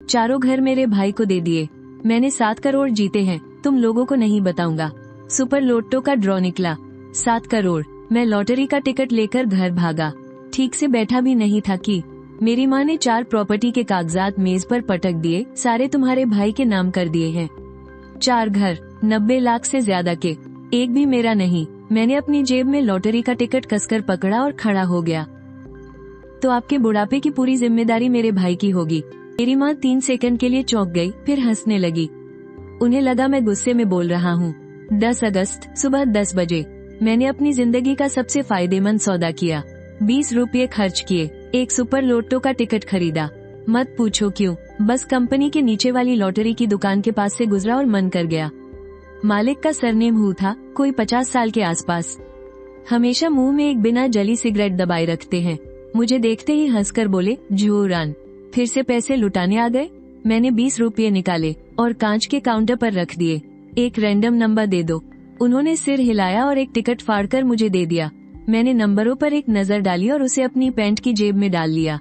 चारों घर मेरे भाई को दे दिए। मैंने 7 करोड़ जीते हैं, तुम लोगों को नहीं बताऊंगा। सुपर लोटो का ड्रॉ निकला, 7 करोड़। मैं लॉटरी का टिकट लेकर घर भागा। ठीक से बैठा भी नहीं था कि मेरी माँ ने 4 प्रॉपर्टी के कागजात मेज पर पटक दिए। सारे तुम्हारे भाई के नाम कर दिए हैं। 4 घर, 90 लाख से ज्यादा के, एक भी मेरा नहीं। मैंने अपनी जेब में लॉटरी का टिकट कसकर पकड़ा और खड़ा हो गया। तो आपके बुढ़ापे की पूरी जिम्मेदारी मेरे भाई की होगी। मेरी माँ 3 सेकंड के लिए चौंक गई, फिर हंसने लगी। उन्हें लगा मैं गुस्से में बोल रहा हूँ। 10 अगस्त सुबह 10 बजे मैंने अपनी जिंदगी का सबसे फायदेमंद सौदा किया। 20 रुपये खर्च किए, एक सुपर लोटो का टिकट खरीदा। मत पूछो क्यों, बस कंपनी के नीचे वाली लॉटरी की दुकान के पास से गुजरा और मन कर गया। मालिक का सरनेम हु था, कोई 50 साल के आसपास। हमेशा मुंह में एक बिना जली सिगरेट दबाए रखते हैं। मुझे देखते ही हंसकर बोले, झूरान, फिर से पैसे लुटाने आ गए। मैंने 20 रुपये निकाले और कांच के काउंटर पर रख दिए। एक रैंडम नंबर दे दो। उन्होंने सिर हिलाया और एक टिकट फाड़कर मुझे दे दिया। मैंने नंबरों पर एक नजर डाली और उसे अपनी पैंट की जेब में डाल लिया।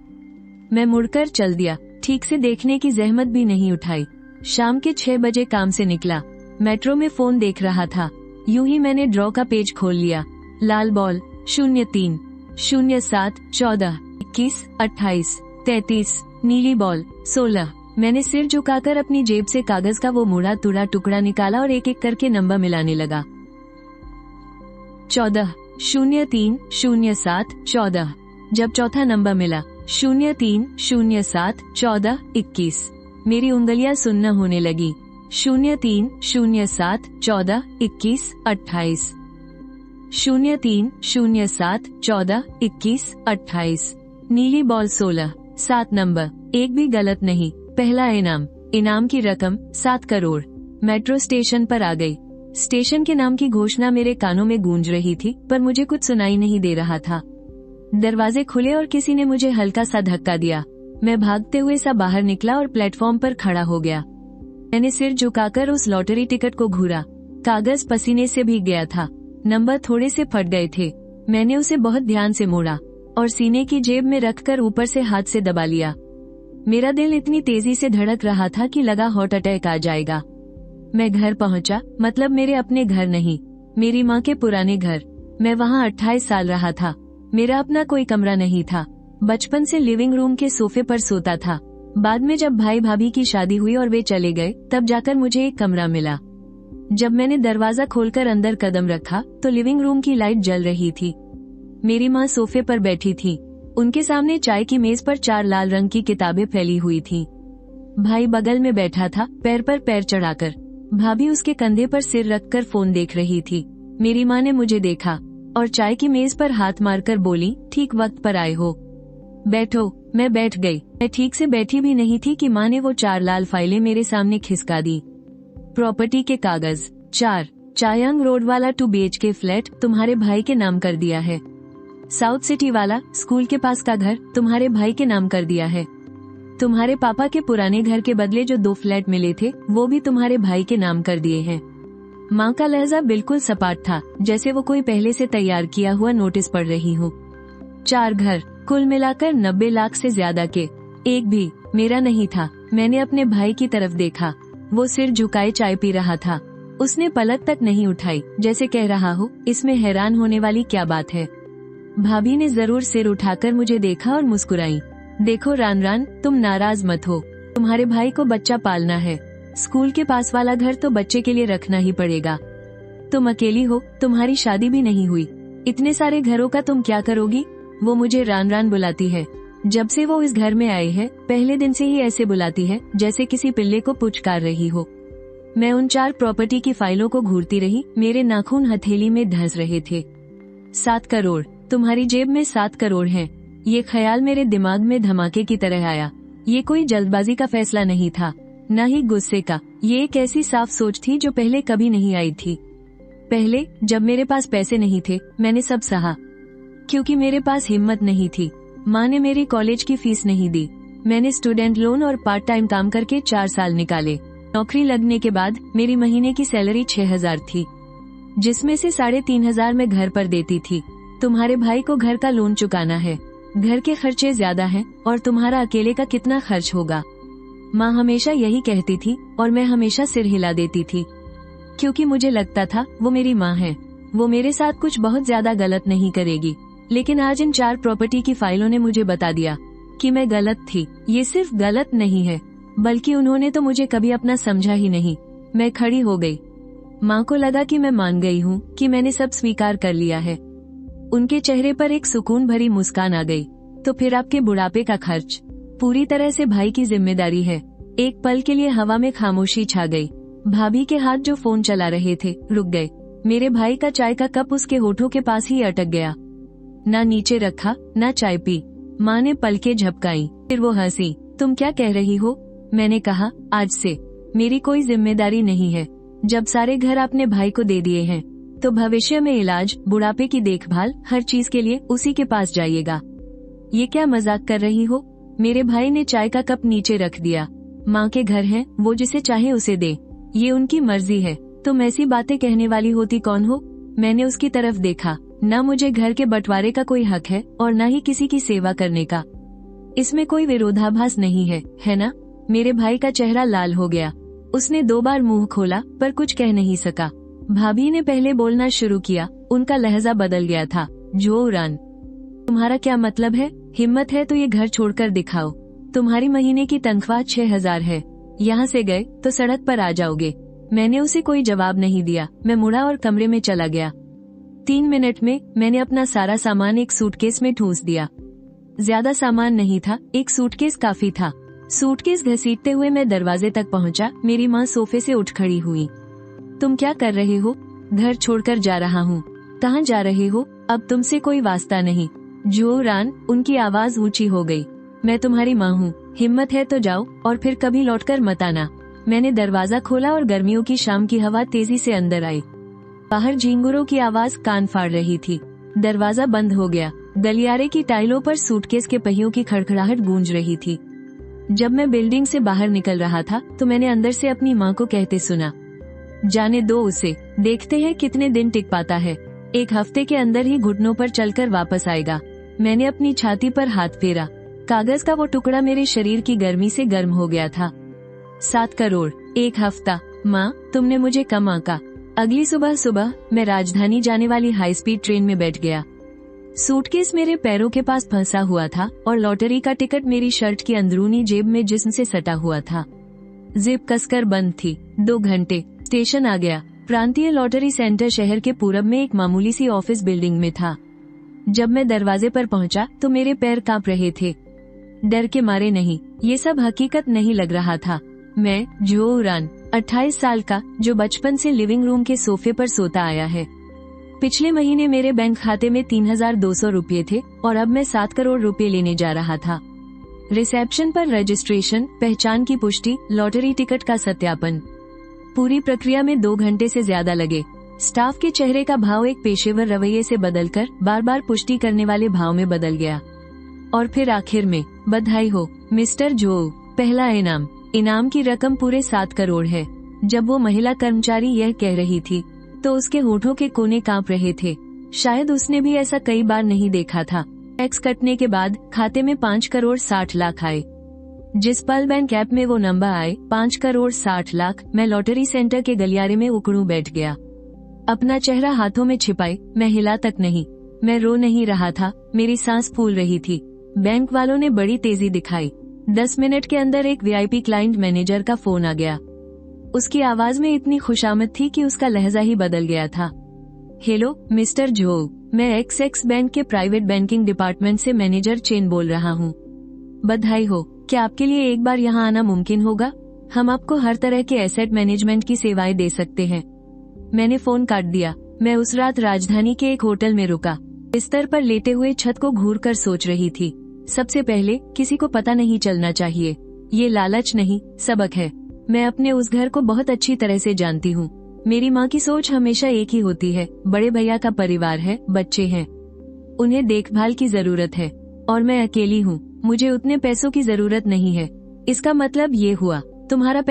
मैं मुड़कर चल दिया, ठीक से देखने की जहमत भी नहीं उठाई। शाम के 6 बजे काम से निकला। मेट्रो में फोन देख रहा था। यूं ही मैंने ड्रॉ का पेज खोल लिया। लाल बॉल 03, 07, 14, 21, 28, 33, नीली बॉल 16। मैंने सिर झुकाकर अपनी जेब से कागज का वो मुड़ा तुड़ा टुकड़ा निकाला और एक एक करके नंबर मिलाने लगा। 14, 03, 07, 14। जब चौथा नंबर मिला, 03, 07, 14, 21, मेरी उंगलियां सुन्न होने लगी। 03, 07, 14, 21, 28, 03, 07, 14, 21, 28। नीली बॉल 16, 7 नंबर, एक भी गलत नहीं। पहला इनाम की रकम 7 करोड़। मेट्रो स्टेशन पर आ गई। स्टेशन के नाम की घोषणा मेरे कानों में गूंज रही थी, पर मुझे कुछ सुनाई नहीं दे रहा था। दरवाजे खुले और किसी ने मुझे हल्का सा धक्का दिया। मैं भागते हुए सा बाहर निकला और प्लेटफॉर्म पर खड़ा हो गया। मैंने सिर झुकाकर उस लॉटरी टिकट को घूरा। कागज पसीने से भीग गया था, नंबर थोड़े से फट गए थे। मैंने उसे बहुत ध्यान से मोड़ा और सीने की जेब में रखकर ऊपर से हाथ से दबा लिया। मेरा दिल इतनी तेजी से धड़क रहा था कि लगा हार्ट अटैक आ जाएगा। मैं घर पहुंचा, मतलब मेरे अपने घर नहीं, मेरी माँ के पुराने घर। मैं वहाँ 28 साल रहा था। मेरा अपना कोई कमरा नहीं था। बचपन से लिविंग रूम के सोफे पर सोता था। बाद में जब भाई भाभी की शादी हुई और वे चले गए, तब जाकर मुझे एक कमरा मिला। जब मैंने दरवाजा खोलकर अंदर कदम रखा तो लिविंग रूम की लाइट जल रही थी। मेरी माँ सोफे पर बैठी थी। उनके सामने चाय की मेज पर 4 लाल रंग की किताबें फैली हुई थीं। भाई बगल में बैठा था, पैर पर पैर चढ़ाकर। भाभी उसके कंधे पर सिर रखकर फोन देख रही थी। मेरी माँ ने मुझे देखा और चाय की मेज पर हाथ मारकर बोली, ठीक वक्त पर आए हो, बैठो। मैं बैठ गई। मैं ठीक से बैठी भी नहीं थी कि माँ ने वो 4 लाल फाइलें मेरे सामने खिसका दी। प्रॉपर्टी के कागज। 4 चायांग रोड वाला 2 BHK फ्लैट तुम्हारे भाई के नाम कर दिया है। साउथ सिटी वाला स्कूल के पास का घर तुम्हारे भाई के नाम कर दिया है। तुम्हारे पापा के पुराने घर के बदले जो 2 फ्लैट मिले थे, वो भी तुम्हारे भाई के नाम कर दिए हैं। माँ का लहजा बिल्कुल सपाट था, जैसे वो कोई पहले से तैयार किया हुआ नोटिस पढ़ रही हो। 4 घर, कुल मिलाकर 90 लाख से ज्यादा के, एक भी मेरा नहीं था। मैंने अपने भाई की तरफ देखा। वो सिर झुकाए चाय पी रहा था। उसने पलक तक नहीं उठाई, जैसे कह रहा हो, इसमें हैरान होने वाली क्या बात है। भाभी ने जरूर सिर उठाकर मुझे देखा और मुस्कुराई। देखो रान, तुम नाराज मत हो। तुम्हारे भाई को बच्चा पालना है। स्कूल के पास वाला घर तो बच्चे के लिए रखना ही पड़ेगा। तुम अकेली हो, तुम्हारी शादी भी नहीं हुई। इतने सारे घरों का तुम क्या करोगी। वो मुझे रान बुलाती है। जब से वो इस घर में आए हैं, पहले दिन से ही ऐसे बुलाती है, जैसे किसी पिल्ले को पुचकार रही हो। मैं उन 4 प्रॉपर्टी की फाइलों को घूरती रही। मेरे नाखून हथेली में धंस रहे थे। 7 करोड़, तुम्हारी जेब में 7 करोड़ हैं। ये ख्याल मेरे दिमाग में धमाके की तरह आया। ये कोई जल्दबाजी का फैसला नहीं था, न ही गुस्से का। ये एक ऐसी साफ सोच थी जो पहले कभी नहीं आई थी। पहले जब मेरे पास पैसे नहीं थे, मैंने सब सहा, क्योंकि मेरे पास हिम्मत नहीं थी। माँ ने मेरी कॉलेज की फीस नहीं दी। मैंने स्टूडेंट लोन और पार्ट टाइम काम करके 4 साल निकाले। नौकरी लगने के बाद मेरी महीने की सैलरी 6000 थी, जिसमें से 3500 मैं घर पर देती थी। तुम्हारे भाई को घर का लोन चुकाना है। घर के खर्चे ज्यादा हैं और तुम्हारा अकेले का कितना खर्च होगा। माँ हमेशा यही कहती थी और मैं हमेशा सिर हिला देती थी, क्योंकि मुझे लगता था वो मेरी माँ है, वो मेरे साथ कुछ बहुत ज्यादा गलत नहीं करेगी। लेकिन आज इन 4 प्रॉपर्टी की फाइलों ने मुझे बता दिया कि मैं गलत थी। ये सिर्फ गलत नहीं है, बल्कि उन्होंने तो मुझे कभी अपना समझा ही नहीं। मैं खड़ी हो गई। माँ को लगा कि मैं मान गई हूँ, कि मैंने सब स्वीकार कर लिया है। उनके चेहरे पर एक सुकून भरी मुस्कान आ गई। तो फिर आपके बुढ़ापे का खर्च पूरी तरह से भाई की जिम्मेदारी है। एक पल के लिए हवा में खामोशी छा गई। भाभी के हाथ जो फोन चला रहे थे रुक गए। मेरे भाई का चाय का कप उसके होठों के पास ही अटक गया। ना नीचे रखा, ना चाय पी। माँ ने पलकें झपकाई, फिर वो हंसी। तुम क्या कह रही हो? मैंने कहा, आज से मेरी कोई जिम्मेदारी नहीं है। जब सारे घर आपने भाई को दे दिए हैं, तो भविष्य में इलाज, बुढ़ापे की देखभाल, हर चीज के लिए उसी के पास जाइएगा। ये क्या मजाक कर रही हो? मेरे भाई ने चाय का कप नीचे रख दिया। माँ के घर हैं, वो जिसे चाहे उसे दे, ये उनकी मर्जी है। तुम ऐसी बातें कहने वाली होती कौन हो? मैंने उसकी तरफ देखा। न मुझे घर के बंटवारे का कोई हक है और न ही किसी की सेवा करने का। इसमें कोई विरोधाभास नहीं है, है ना? मेरे भाई का चेहरा लाल हो गया। उसने 2 बार मुंह खोला पर कुछ कह नहीं सका। भाभी ने पहले बोलना शुरू किया। उनका लहजा बदल गया था। जोरान, तुम्हारा क्या मतलब है? हिम्मत है तो ये घर छोड़कर दिखाओ। तुम्हारी महीने की तनख्वाह 6,000 है। यहाँ से गए तो सड़क पर आ जाओगे। मैंने उसे कोई जवाब नहीं दिया। मैं मुड़ा और कमरे में चला गया। 3 मिनट में मैंने अपना सारा सामान एक सूटकेस में ठूंस दिया। ज्यादा सामान नहीं था, एक सूटकेस काफी था। सूटकेस घसीटते हुए मैं दरवाजे तक पहुंचा। मेरी माँ सोफे से उठ खड़ी हुई। तुम क्या कर रहे हो? घर छोड़कर जा रहा हूँ। कहाँ जा रहे हो? अब तुमसे कोई वास्ता नहीं। जोरान, उनकी आवाज ऊंची हो गई। मैं तुम्हारी माँ हूँ, हिम्मत है तो जाओ और फिर कभी लौटकर मत आना। मैंने दरवाजा खोला और गर्मियों की शाम की हवा तेजी से अंदर आई। बाहर झींगुरों की आवाज कान फाड़ रही थी। दरवाजा बंद हो गया। गलियारे की टाइलों पर सूटकेस के पहियों की खड़खड़ाहट गूंज रही थी। जब मैं बिल्डिंग से बाहर निकल रहा था तो मैंने अंदर से अपनी माँ को कहते सुना, जाने दो उसे, देखते हैं कितने दिन टिक पाता है। 1 हफ्ते के अंदर ही घुटनों पर चलकर वापस आएगा। मैंने अपनी छाती पर हाथ फेरा। कागज का वो टुकड़ा मेरे शरीर की गर्मी से गर्म हो गया था। 7 करोड़, 1 हफ्ता। माँ, तुमने मुझे कम आंका। अगली सुबह मैं राजधानी जाने वाली हाई स्पीड ट्रेन में बैठ गया। सूटकेस मेरे पैरों के पास फंसा हुआ था और लॉटरी का टिकट मेरी शर्ट की अंदरूनी जेब में जिस्म से सटा हुआ था। जिप कसकर बंद थी। 2 घंटे। स्टेशन आ गया। प्रांतीय लॉटरी सेंटर शहर के पूरब में एक मामूली सी ऑफिस बिल्डिंग में था। जब मैं दरवाजे पर पहुंचा तो मेरे पैर कांप रहे थे। डर के मारे नहीं, ये सब हकीकत नहीं लग रहा था। मैं जोरान, 28 साल का, जो बचपन से लिविंग रूम के सोफे पर सोता आया है। पिछले महीने मेरे बैंक खाते में 3,200 रुपये थे और अब मैं 7 करोड़ रुपए लेने जा रहा था। रिसेप्शन पर रजिस्ट्रेशन, पहचान की पुष्टि, लॉटरी टिकट का सत्यापन। पूरी प्रक्रिया में 2 घंटे से ज्यादा लगे। स्टाफ के चेहरे का भाव एक पेशेवर रवैये से बदलकर बार बार पुष्टि करने वाले भाव में बदल गया। और फिर आखिर में, बधाई हो मिस्टर जो, पहला इनाम। इनाम की रकम पूरे 7 करोड़ है। जब वो महिला कर्मचारी यह कह रही थी तो उसके होठों के कोने कांप रहे थे। शायद उसने भी ऐसा कई बार नहीं देखा था। टैक्स कटने के बाद खाते में 5 करोड़ 60 लाख आए। जिस पल बैंक ऐप में वो नंबर आए, 5 करोड़ 60 लाख, मैं लॉटरी सेंटर के गलियारे में उकड़ू बैठ गया। अपना चेहरा हाथों में छिपाए मैं हिला तक नहीं। मैं रो नहीं रहा था, मेरी सांस फूल रही थी। बैंक वालों ने बड़ी तेजी दिखाई। 10 मिनट के अंदर एक वीआईपी क्लाइंट मैनेजर का फोन आ गया। उसकी आवाज में इतनी खुशामद थी कि उसका लहजा ही बदल गया था। हेलो मिस्टर जो, मैं एक्स बैंक के प्राइवेट बैंकिंग डिपार्टमेंट से मैनेजर चेन बोल रहा हूँ। बधाई हो, क्या आपके लिए एक बार यहाँ आना मुमकिन होगा? हम आपको हर तरह के एसेट मैनेजमेंट की सेवाएं दे सकते हैं। मैंने फोन काट दिया। मैं उस रात राजधानी के एक होटल में रुका। बिस्तर पर लेटे हुए छत को घूर कर सोच रही थी। सबसे पहले, किसी को पता नहीं चलना चाहिए। ये लालच नहीं, सबक है। मैं अपने उस घर को बहुत अच्छी तरह से जानती हूँ। मेरी माँ की सोच हमेशा एक ही होती है। बड़े भैया का परिवार है, बच्चे हैं, उन्हें देखभाल की जरूरत है और मैं अकेली हूँ। मुझे उतने पैसों की जरूरत नहीं है। इसका मतलब ये हुआ, तुम्हारा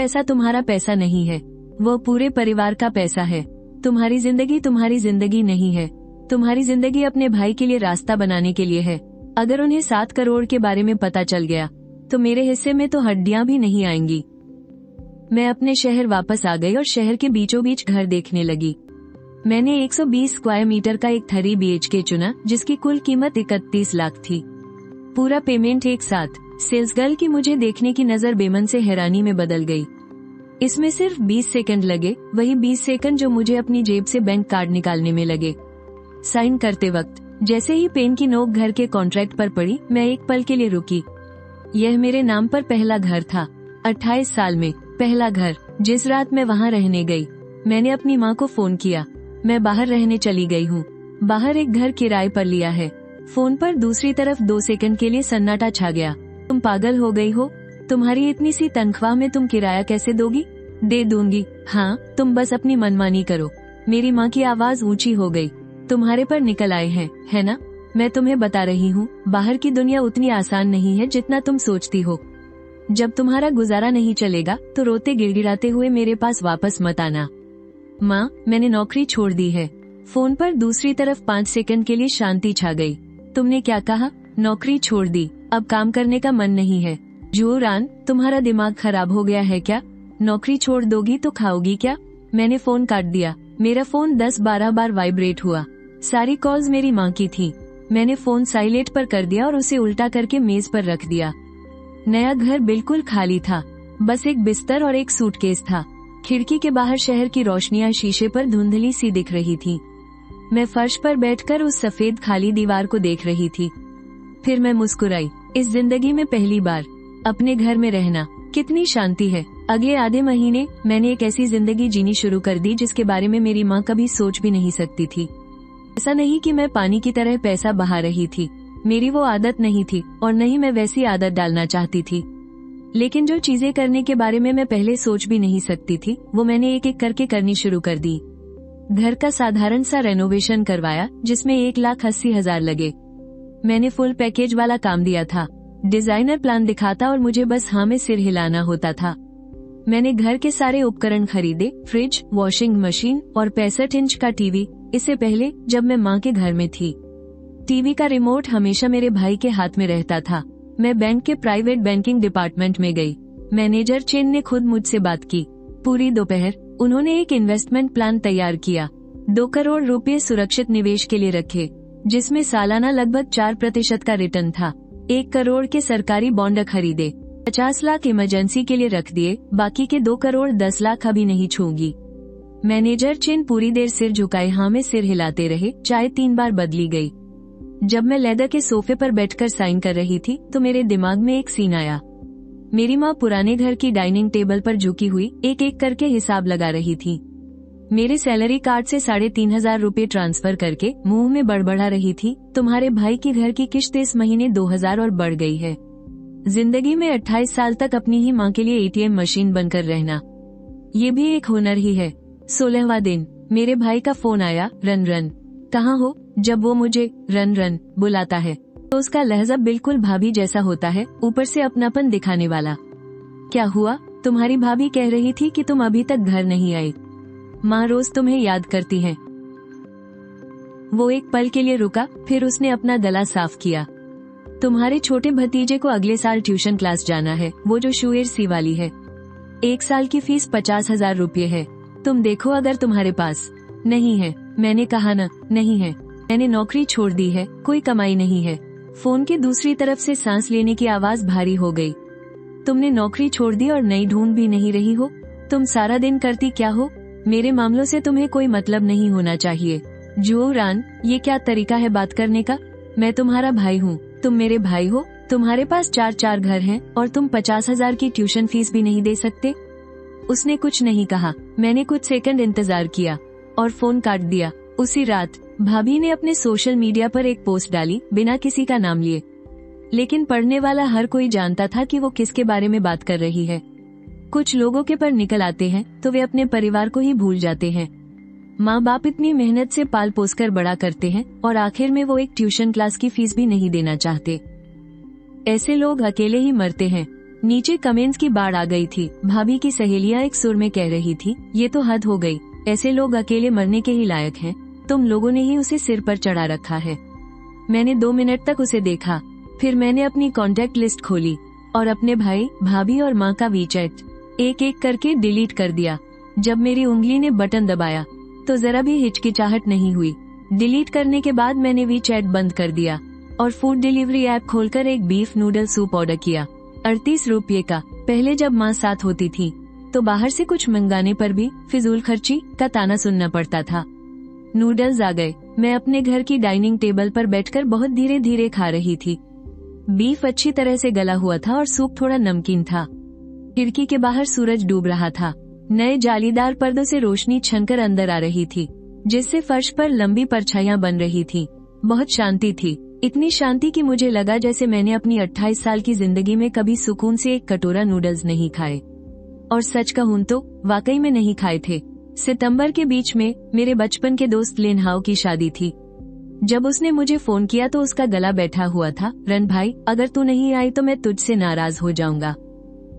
पैसा नहीं है, वो पूरे परिवार का पैसा है। तुम्हारी जिंदगी नहीं है। तुम्हारी जिंदगी अपने भाई के लिए रास्ता बनाने के लिए है। अगर उन्हें 7 करोड़ के बारे में पता चल गया तो मेरे हिस्से में तो हड्डियां भी नहीं आएंगी। मैं अपने शहर वापस आ गई और शहर के बीचों बीच घर देखने लगी। मैंने 120 स्क्वायर मीटर का एक 3 BHK चुना, जिसकी कुल कीमत 31 लाख थी। पूरा पेमेंट एक साथ। सेल्स गर्ल की मुझे देखने की नजर बेमन से हैरानी में बदल गई। इसमें सिर्फ 20 सेकंड लगे, वही 20 सेकंड जो मुझे अपनी जेब से बैंक कार्ड निकालने में लगे। साइन करते वक्त जैसे ही पेन की नोक घर के कॉन्ट्रैक्ट पर पड़ी, मैं एक पल के लिए रुकी। यह मेरे नाम पर पहला घर था। 28 साल में पहला घर। जिस रात मैं वहाँ रहने गई, मैंने अपनी माँ को फोन किया। मैं बाहर रहने चली गई हूँ। बाहर एक घर किराए पर लिया है। फोन पर दूसरी तरफ 2 सेकंड के लिए सन्नाटा छा गया। तुम पागल हो गई हो? तुम्हारी इतनी सी तनख्वाह में तुम किराया कैसे दोगी? दे दूंगी। हाँ, तुम बस अपनी मनमानी करो। मेरी माँ की आवाज ऊंची हो गई। तुम्हारे पर निकल आए हैं, है ना? मैं तुम्हें बता रही हूँ, बाहर की दुनिया उतनी आसान नहीं है जितना तुम सोचती हो। जब तुम्हारा गुजारा नहीं चलेगा तो रोते गिड़गिड़ाते हुए मेरे पास वापस मत आना। माँ, मैंने नौकरी छोड़ दी है। फोन पर दूसरी तरफ 5 सेकंड के लिए शांति छा गई। तुमने क्या कहा? नौकरी छोड़ दी, अब काम करने का मन नहीं है। जोरान, तुम्हारा दिमाग खराब हो गया है क्या? नौकरी छोड़ दोगी तो खाओगी क्या? मैंने फोन काट दिया। मेरा फोन 10-12 बार वाइब्रेट हुआ। सारी कॉल्स मेरी माँ की थी। मैंने फोन साइलेंट पर कर दिया और उसे उल्टा करके मेज पर रख दिया। नया घर बिल्कुल खाली था। बस एक बिस्तर और एक सूटकेस था। खिड़की के बाहर शहर की रोशनियां शीशे पर धुंधली सी दिख रही थी। मैं फर्श पर बैठकर उस सफेद खाली दीवार को देख रही थी। फिर मैं मुस्कुराई। इस जिंदगी में पहली बार अपने घर में रहना, कितनी शांति है। अगले आधे महीने मैंने एक ऐसी जिंदगी जीनी शुरू कर दी जिसके बारे में मेरी माँ कभी सोच भी नहीं सकती थी। ऐसा नहीं कि मैं पानी की तरह पैसा बहा रही थी। मेरी वो आदत नहीं थी और न ही मैं वैसी आदत डालना चाहती थी। लेकिन जो चीजें करने के बारे में मैं पहले सोच भी नहीं सकती थी, वो मैंने एक एक करके करनी शुरू कर दी। घर का साधारण सा रेनोवेशन करवाया, जिसमें 1,80,000 लगे। मैंने फुल पैकेज वाला काम दिया था। डिजाइनर प्लान दिखाता और मुझे बस हाँ में सिर हिलाना होता था। मैंने घर के सारे उपकरण खरीदे, फ्रिज, वॉशिंग मशीन और 65 इंच का टीवी। इससे पहले जब मैं माँ के घर में थी, टीवी का रिमोट हमेशा मेरे भाई के हाथ में रहता था। मैं बैंक के प्राइवेट बैंकिंग डिपार्टमेंट में गई। मैनेजर चेन ने खुद मुझसे बात की। पूरी दोपहर उन्होंने एक इन्वेस्टमेंट प्लान तैयार किया। 2 करोड़ रुपए सुरक्षित निवेश के लिए रखे, जिसमें सालाना लगभग 4% का रिटर्न था। 1 करोड़ के सरकारी बॉन्ड खरीदे। 50 लाख इमरजेंसी के लिए रख दिए। बाकी के 2 करोड़ 10 लाख अभी नहीं छूंगी। मैनेजर चेन पूरी देर सिर झुकाए हाँ में सिर हिलाते रहे। चाय 3 बार बदली गई। जब मैं लेदर के सोफे पर बैठकर साइन कर रही थी तो मेरे दिमाग में एक सीन आया। मेरी माँ पुराने घर की डाइनिंग टेबल पर झुकी हुई एक एक करके हिसाब लगा रही थी। मेरे सैलरी कार्ड से 3,500 रुपए ट्रांसफर करके मुंह में बड़बड़ा रही थी, तुम्हारे भाई की घर की किश्त इस महीने 2,000 और बढ़ गई है। जिंदगी में 28 साल तक अपनी ही माँ के लिए ATM मशीन बनकर रहना, ये भी एक हुनर ही है। 16वां दिन मेरे भाई का फोन आया। रन रन, कहाँ हो? जब वो मुझे रन रन बुलाता है तो उसका लहजा बिल्कुल भाभी जैसा होता है, ऊपर से अपनापन दिखाने वाला। क्या हुआ? तुम्हारी भाभी कह रही थी कि तुम अभी तक घर नहीं आई। माँ रोज तुम्हें याद करती है। वो एक पल के लिए रुका, फिर उसने अपना गला साफ किया। तुम्हारे छोटे भतीजे को अगले साल ट्यूशन क्लास जाना है, वो जो शुएर सी वाली है। 1 साल की फीस 50,000 रुपये है। तुम देखो अगर तुम्हारे पास नहीं है। मैंने कहा न, नहीं है। मैंने नौकरी छोड़ दी है, कोई कमाई नहीं है। फोन की दूसरी तरफ से सांस लेने की आवाज भारी हो गई। तुमने नौकरी छोड़ दी और नई ढूंढ भी नहीं रही हो? तुम सारा दिन करती क्या हो? मेरे मामलों से तुम्हें कोई मतलब नहीं होना चाहिए। जोरान, ये क्या तरीका है बात करने का? मैं तुम्हारा भाई हूँ, तुम मेरे भाई हो। तुम्हारे पास 4 घर हैं और तुम 50,000 की ट्यूशन फीस भी नहीं दे सकते। उसने कुछ नहीं कहा। मैंने कुछ सेकंड इंतजार किया और फोन काट दिया। उसी रात भाभी ने अपने सोशल मीडिया पर एक पोस्ट डाली, बिना किसी का नाम लिए। लेकिन पढ़ने वाला हर कोई जानता था कि वो किसके बारे में बात कर रही है। कुछ लोगों के पर निकल आते हैं तो वे अपने परिवार को ही भूल जाते हैं। माँ बाप इतनी मेहनत से पाल पोस कर बड़ा करते हैं और आखिर में वो एक ट्यूशन क्लास की फीस भी नहीं देना चाहते। ऐसे लोग अकेले ही मरते हैं। नीचे कमेंट्स की बाढ़ आ गई थी। भाभी की सहेलियां एक सुर में कह रही थी, ये तो हद हो गई, ऐसे लोग अकेले मरने के ही लायक हैं। तुम लोगों ने ही उसे सिर पर चढ़ा रखा है। मैंने 2 मिनट तक उसे देखा, फिर मैंने अपनी कॉन्टेक्ट लिस्ट खोली। और अपने भाई, भाभी और माँ का वीचैट एक एक करके डिलीट कर दिया। जब मेरी उंगली ने बटन दबाया तो जरा भी हिचकिचाहट नहीं हुई। डिलीट करने के बाद मैंने वीचैट बंद कर दिया और फूड डिलीवरी ऐप खोलकर एक बीफ नूडल सूप ऑर्डर किया, 38 रुपये का। पहले जब माँ साथ होती थी तो बाहर से कुछ मंगाने पर भी फिजूल खर्ची का ताना सुनना पड़ता था। नूडल्स आ गए। मैं अपने घर की डाइनिंग टेबल पर बैठकर बहुत धीरे धीरे खा रही थी। बीफ अच्छी तरह से गला हुआ था और सूप थोड़ा नमकीन था। खिड़की के बाहर सूरज डूब रहा था। नए जालीदार पर्दों से रोशनी छनकर अंदर आ रही थी, जिससे फर्श पर लंबी परछाइयां बन रही थी। बहुत शांति थी, इतनी शांति कि मुझे लगा जैसे मैंने अपनी 28 साल की जिंदगी में कभी सुकून से एक कटोरा नूडल्स नहीं खाए। और सच कहूं तो वाकई में नहीं खाए थे। सितंबर के बीच में मेरे बचपन के दोस्त लिन हाओ की शादी थी। जब उसने मुझे फोन किया तो उसका गला बैठा हुआ था। रन भाई, अगर तू नहीं आई तो मैं तुझसे नाराज हो जाऊंगा।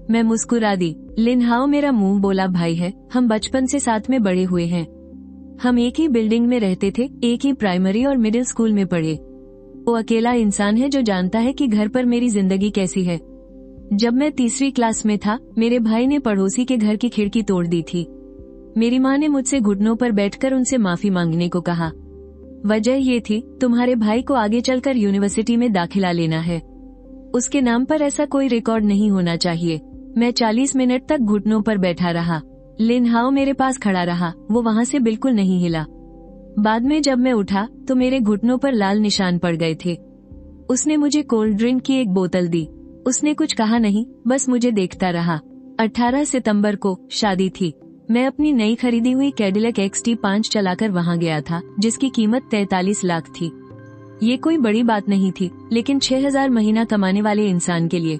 मैं मुस्कुरा दी। लिन हाओ मेरा मुंह बोला भाई है, हम बचपन से साथ में बड़े हुए हैं। हम एक ही बिल्डिंग में रहते थे, एक ही प्राइमरी और मिडिल स्कूल में पढ़े। वो अकेला इंसान है जो जानता है कि घर पर मेरी जिंदगी कैसी है। जब मैं तीसरी क्लास में था, मेरे भाई ने पड़ोसी के घर की खिड़की तोड़ दी थी। मेरी माँ ने मुझसे घुटनों पर बैठकर उनसे माफी मांगने को कहा। वजह ये थी, तुम्हारे भाई को आगे चलकर यूनिवर्सिटी में दाखिला लेना है, उसके नाम पर ऐसा कोई रिकॉर्ड नहीं होना चाहिए। मैं 40 मिनट तक घुटनों पर बैठा रहा। लिन हाओ मेरे पास खड़ा रहा, वो वहाँ से बिल्कुल नहीं हिला। बाद में जब मैं उठा तो मेरे घुटनों पर लाल निशान पड़ गए थे। उसने मुझे कोल्ड ड्रिंक की एक बोतल दी। उसने कुछ कहा नहीं, बस मुझे देखता रहा। 18 सितंबर को शादी थी। मैं अपनी नई खरीदी हुई कैडिलैक XT5 चलाकर वहाँ गया था, जिसकी कीमत 43 लाख थी। ये कोई बड़ी बात नहीं थी, लेकिन 6000 महीना कमाने वाले इंसान के लिए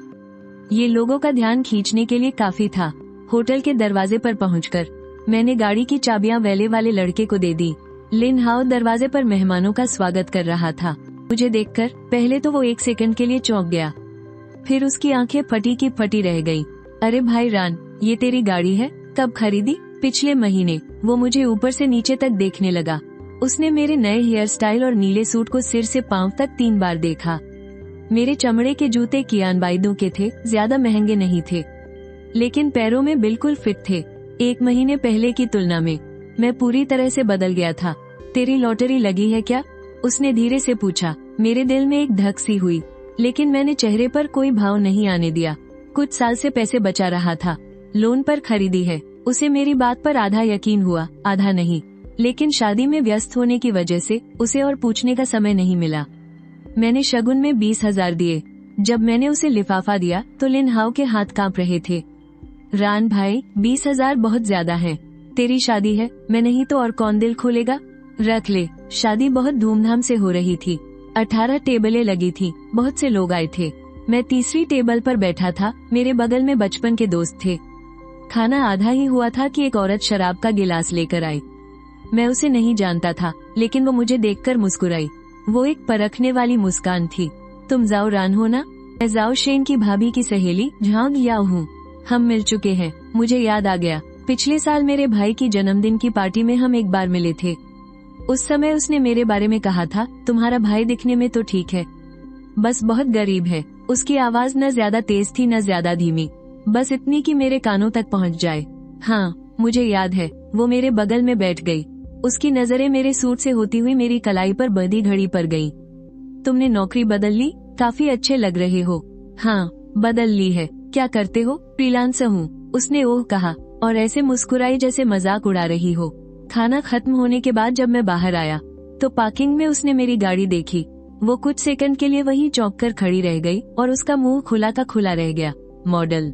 ये लोगों का ध्यान खींचने के लिए काफी था। होटल के दरवाजे पर पहुंचकर मैंने गाड़ी की चाबियां वेले वाले लड़के को दे दी। लिन हाओ दरवाजे पर मेहमानों का स्वागत कर रहा था। मुझे देखकर पहले तो वो 1 सेकंड के लिए चौंक गया, फिर उसकी आंखें फटी की फटी रह गई। अरे भाई रान, ये तेरी गाड़ी है? कब खरीदी? पिछले महीने। वो मुझे ऊपर से नीचे तक देखने लगा। उसने मेरे नए हेयर स्टाइल और नीले सूट को सिर से पांव तक 3 बार देखा। मेरे चमड़े के जूते कियान बाइदू के थे, ज्यादा महंगे नहीं थे, लेकिन पैरों में बिल्कुल फिट थे। 1 महीने पहले की तुलना में मैं पूरी तरह से बदल गया था। तेरी लॉटरी लगी है क्या? उसने धीरे से पूछा। मेरे दिल में एक धक सी हुई, लेकिन मैंने चेहरे पर कोई भाव नहीं आने दिया। कुछ साल से पैसे बचा रहा था, लोन पर खरीदी है। उसे मेरी बात पर आधा यकीन हुआ, आधा नहीं। लेकिन शादी में व्यस्त होने की वजह से उसे और पूछने का समय नहीं मिला। मैंने शगुन में 20,000 दिए। जब मैंने उसे लिफाफा दिया तो लिन हाओ के हाथ कांप रहे थे। रान भाई, 20,000 बहुत ज्यादा है। तेरी शादी है, मैं नहीं तो और कौन दिल खोलेगा? रख ले। शादी बहुत धूमधाम से हो रही थी। 18 टेबलें लगी थी, बहुत से लोग आए थे। मैं तीसरी टेबल पर बैठा था। मेरे बगल में बचपन के दोस्त थे। खाना आधा ही हुआ था कि एक औरत शराब का गिलास लेकर आई। मैं उसे नहीं जानता था, लेकिन वो मुझे देखकर मुस्कुराई। वो एक परखने वाली मुस्कान थी। तुम जाओ रान हो ना? मैं जाओ शेन की भाभी की सहेली झांग याओ हूँ। हम मिल चुके हैं। मुझे याद आ गया, पिछले साल मेरे भाई की जन्मदिन की पार्टी में हम एक बार मिले थे। उस समय उसने मेरे बारे में कहा था, तुम्हारा भाई दिखने में तो ठीक है, बस बहुत गरीब है। उसकी आवाज न ज्यादा तेज थी न ज्यादा धीमी, बस इतनी कि मेरे कानों तक पहुंच जाए। हाँ, मुझे याद है। वो मेरे बगल में बैठ गई। उसकी नजरें मेरे सूट से होती हुई मेरी कलाई पर बंधी घड़ी पर गईं। तुमने नौकरी बदल ली? काफी अच्छे लग रहे हो। हाँ, बदल ली है। क्या करते हो? फ्रीलांसर हूँ, उसने ओह कहा और ऐसे मुस्कुराई जैसे मजाक उड़ा रही हो। खाना खत्म होने के बाद जब मैं बाहर आया तो पार्किंग में उसने मेरी गाड़ी देखी। वो कुछ सेकंड के लिए वहीं चौंक कर खड़ी रह गई और उसका मुंह खुला का खुला रह गया। मॉडल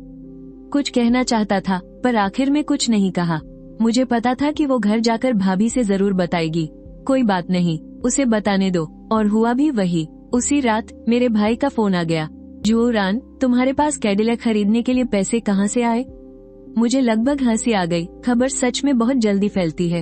कुछ कहना चाहता था, पर आखिर में कुछ नहीं कहा। मुझे पता था कि वो घर जाकर भाभी से जरूर बताएगी। कोई बात नहीं, उसे बताने दो। और हुआ भी वही। उसी रात मेरे भाई का फोन आ गया। जो रान, तुम्हारे पास कैडिलैक खरीदने के लिए पैसे कहाँ से आए? मुझे लगभग हंसी आ गई। खबर सच में बहुत जल्दी फैलती है।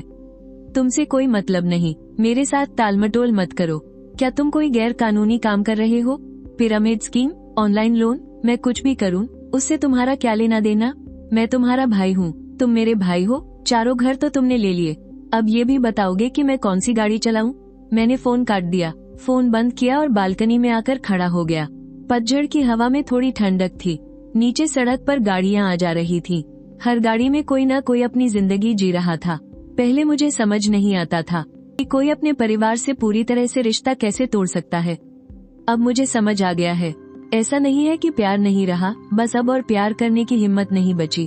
तुमसे कोई मतलब नहीं, मेरे साथ टालमटोल मत करो। क्या तुम कोई गैर कानूनी काम कर रहे हो? पिरामिड स्कीम, ऑनलाइन लोन, मैं कुछ भी करूं, उससे तुम्हारा क्या लेना देना? मैं तुम्हारा भाई हूँ, तुम मेरे भाई हो। चारों घर तो तुमने ले लिए, अब ये भी बताओगे कि मैं कौन सी गाड़ी चलाऊं? मैंने फोन काट दिया, फोन बंद किया और बालकनी में आकर खड़ा हो गया। पतझड़ की हवा में थोड़ी ठंडक थी। नीचे सड़क पर गाड़ियां आ जा रही थी। हर गाड़ी में कोई ना कोई अपनी जिंदगी जी रहा था। पहले मुझे समझ नहीं आता था कि कोई अपने परिवार से पूरी तरह से रिश्ता कैसे तोड़ सकता है। अब मुझे समझ आ गया है, ऐसा नहीं है कि प्यार नहीं रहा, बस अब और प्यार करने की हिम्मत नहीं बची।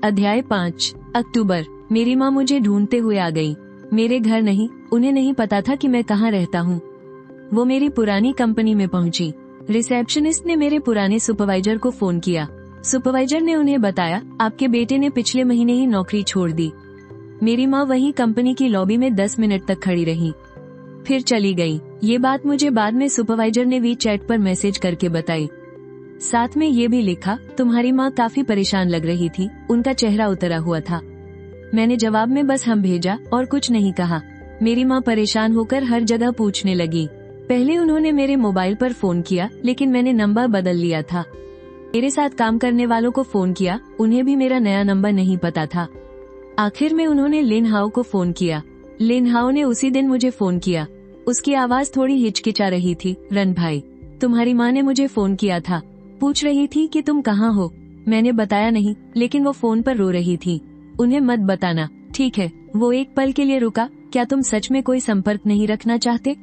अध्याय 5। अक्टूबर। मेरी माँ मुझे ढूंढते हुए आ गई। मेरे घर नहीं, उन्हें नहीं पता था कि मैं कहाँ रहता हूँ। वो मेरी पुरानी कंपनी में पहुंची। रिसेप्शनिस्ट ने मेरे पुराने सुपरवाइजर को फोन किया। सुपरवाइजर ने उन्हें बताया, आपके बेटे ने पिछले महीने ही नौकरी छोड़ दी। मेरी माँ वही कंपनी की लॉबी में 10 मिनट तक खड़ी रही, फिर चली गई। ये बात मुझे बाद में सुपरवाइजर ने वीचैट पर मैसेज करके बताई। साथ में ये भी लिखा, तुम्हारी माँ काफी परेशान लग रही थी, उनका चेहरा उतरा हुआ था। मैंने जवाब में बस हम भेजा और कुछ नहीं कहा। मेरी माँ परेशान होकर हर जगह पूछने लगी। पहले उन्होंने मेरे मोबाइल पर फोन किया, लेकिन मैंने नंबर बदल लिया था। मेरे साथ काम करने वालों को फोन किया, उन्हें भी मेरा नया नंबर नहीं पता था। आखिर में उन्होंने लिन हाउ को फोन किया। लिन हाउ ने उसी दिन मुझे फोन किया। उसकी आवाज थोड़ी हिचकिचा रही थी। रन भाई, तुम्हारी माँ ने मुझे फोन किया था, पूछ रही थी कि तुम कहाँ हो। मैंने बताया नहीं, लेकिन वो फोन पर रो रही थी। उन्हें मत बताना, ठीक है? वो एक पल के लिए रुका। क्या तुम सच में कोई संपर्क नहीं रखना चाहते?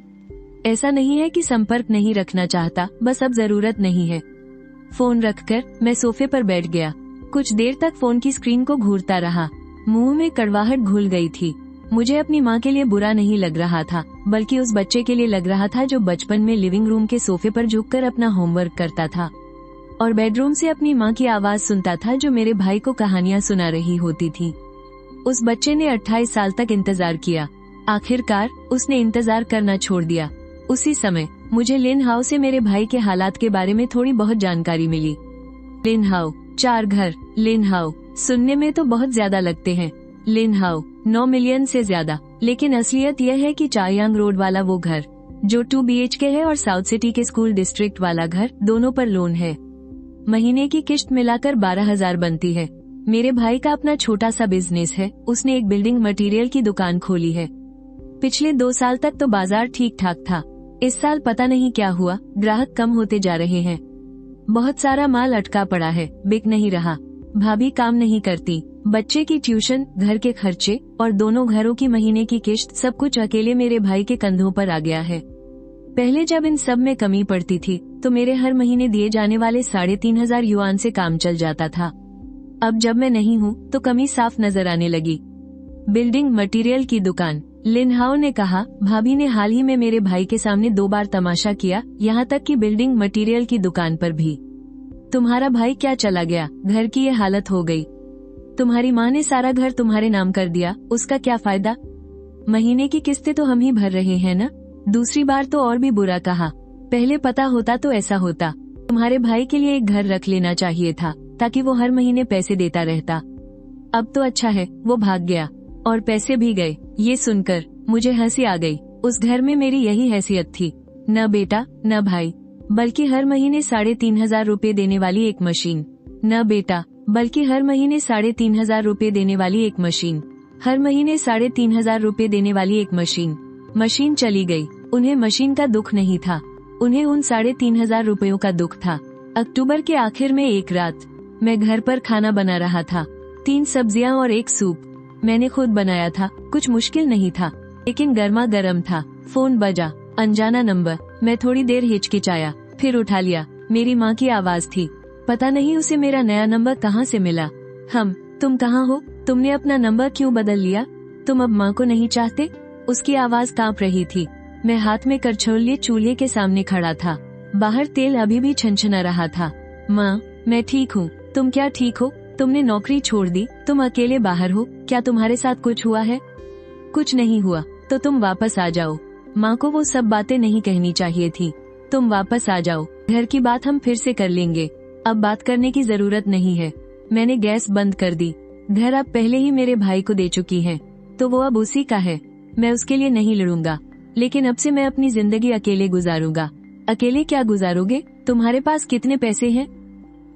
ऐसा नहीं है कि संपर्क नहीं रखना चाहता, बस अब जरूरत नहीं है। फोन रखकर मैं सोफे पर बैठ गया। कुछ देर तक फोन की स्क्रीन को घूरता रहा। मुंह में कड़वाहट घुल गई थी। मुझे अपनी माँ के लिए बुरा नहीं लग रहा था, बल्कि उस बच्चे के लिए लग रहा था जो बचपन में लिविंग रूम के सोफे पर झुककर अपना होमवर्क करता था और बेडरूम से अपनी माँ की आवाज सुनता था जो मेरे भाई को कहानियाँ सुना रही होती थी। उस बच्चे ने 28 साल तक इंतजार किया। आखिरकार उसने इंतजार करना छोड़ दिया। उसी समय मुझे लिन हाउ से मेरे भाई के हालात के बारे में थोड़ी बहुत जानकारी मिली। लिन हाउ, 4 घर। लिन हाउ सुनने में तो बहुत ज्यादा लगते हैं। लिन हाउ 9 मिलियन से ज्यादा, लेकिन असलियत यह है कि चायांग रोड वाला वो घर जो 2 BHK है और साउथ सिटी के स्कूल डिस्ट्रिक्ट वाला घर, दोनों पर लोन है। महीने की किश्त मिलाकर 12,000 बनती है। मेरे भाई का अपना छोटा सा बिजनेस है। उसने एक बिल्डिंग मटेरियल की दुकान खोली है। पिछले 2 साल तक तो बाजार ठीक ठाक था। इस साल पता नहीं क्या हुआ, ग्राहक कम होते जा रहे हैं। बहुत सारा माल अटका पड़ा है, बिक नहीं रहा। भाभी काम नहीं करती। बच्चे की ट्यूशन, घर के खर्चे और दोनों घरों की महीने की किश्त, सब कुछ अकेले मेरे भाई के कंधों पर आ गया है। पहले जब इन सब में कमी पड़ती थी तो मेरे हर महीने दिए जाने वाले 3,500 युआन से काम चल जाता था। अब जब मैं नहीं हूँ तो कमी साफ नजर आने लगी। बिल्डिंग मटेरियल की दुकान। लिन हाउ ने कहा, भाभी ने हाल ही में मेरे भाई के सामने 2 बार तमाशा किया, यहाँ तक कि बिल्डिंग मटेरियल की दुकान पर भी। तुम्हारा भाई क्या चला गया, घर की ये हालत हो गई। तुम्हारी माँ ने सारा घर तुम्हारे नाम कर दिया, उसका क्या फायदा? महीने की किस्तें तो हम ही भर रहे हैं ना। दूसरी बार तो और भी बुरा कहा, पहले पता होता तो ऐसा होता। तुम्हारे भाई के लिए एक घर रख लेना चाहिए था, ताकि वो हर महीने पैसे देता रहता। अब तो अच्छा है, वो भाग गया और पैसे भी गए। ये सुनकर मुझे हंसी आ गई। उस घर में मेरी यही हैसियत थी, न बेटा न भाई, बल्कि हर महीने 3,500 रुपए देने वाली एक मशीन। न बेटा, बल्कि हर महीने 3,500 रुपए देने वाली एक मशीन। हर महीने 3,500 रुपए देने वाली एक मशीन। मशीन चली गई। उन्हें मशीन का दुख नहीं था, उन्हें उन 3,500 रुपयों का दुख था। अक्टूबर के आखिर में एक रात मैं घर पर खाना बना रहा था। 3 सब्जियां और एक सूप मैंने खुद बनाया था। कुछ मुश्किल नहीं था, लेकिन गर्मा गर्म था। फोन बजा, अनजाना नंबर। मैं थोड़ी देर हिचकिचाया, फिर उठा लिया। मेरी माँ की आवाज थी। पता नहीं उसे मेरा नया नंबर कहाँ से मिला। तुम कहाँ हो? तुमने अपना नंबर क्यों बदल लिया? तुम अब माँ को नहीं चाहते? उसकी आवाज कांप रही थी। मैं हाथ में करछुल लिए चूल्हे के सामने खड़ा था। बाहर तेल अभी भी छनछना रहा था। माँ, मैं ठीक हूँ। तुम क्या ठीक हो? तुमने नौकरी छोड़ दी, तुम अकेले बाहर हो। क्या तुम्हारे साथ कुछ हुआ है? कुछ नहीं हुआ तो तुम वापस आ जाओ। माँ को वो सब बातें नहीं कहनी चाहिए थी। तुम वापस आ जाओ, घर की बात हम फिर से कर लेंगे। अब बात करने की जरूरत नहीं है। मैंने गैस बंद कर दी। घर अब पहले ही मेरे भाई को दे चुकी है, तो वो अब उसी का है। मैं उसके लिए नहीं लड़ूंगा, लेकिन अब से मैं अपनी जिंदगी अकेले गुजारूंगा। अकेले क्या गुजारोगे? तुम्हारे पास कितने पैसे हैं?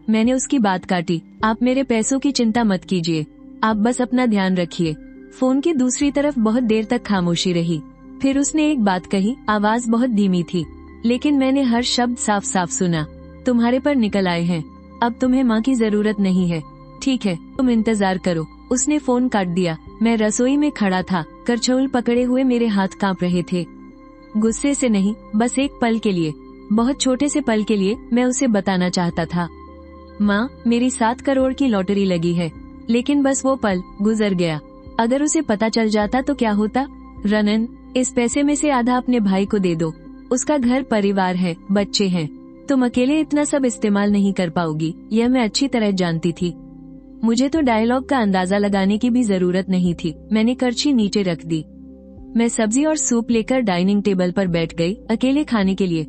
मैंने उसकी बात काटी। आप मेरे पैसों की चिंता मत कीजिए, आप बस अपना ध्यान रखिए। फोन की दूसरी तरफ बहुत देर तक खामोशी रही। फिर उसने एक बात कही। आवाज बहुत धीमी थी, लेकिन मैंने हर शब्द साफ साफ सुना। तुम्हारे पर निकल आए हैं। अब तुम्हें माँ की जरूरत नहीं है। ठीक है, तुम इंतजार करो। उसने फोन काट दिया। मैं रसोई में खड़ा था, करछुल पकड़े हुए मेरे हाथ कांप रहे थे। गुस्से से नहीं, बस एक पल के लिए, बहुत छोटे से पल के लिए मैं उसे बताना चाहता था, माँ मेरी 7 करोड़ की लॉटरी लगी है। लेकिन बस वो पल गुजर गया। अगर उसे पता चल जाता तो क्या होता? रनन, इस पैसे में से आधा अपने भाई को दे दो। उसका घर परिवार है, बच्चे हैं। तुम अकेले इतना सब इस्तेमाल नहीं कर पाओगी, यह मैं अच्छी तरह जानती थी। मुझे तो डायलॉग का अंदाजा लगाने की भी जरूरत नहीं थी। मैंने करछी नीचे रख दी। मैं सब्जी और सूप लेकर डाइनिंग टेबल पर बैठ गई, अकेले खाने के लिए।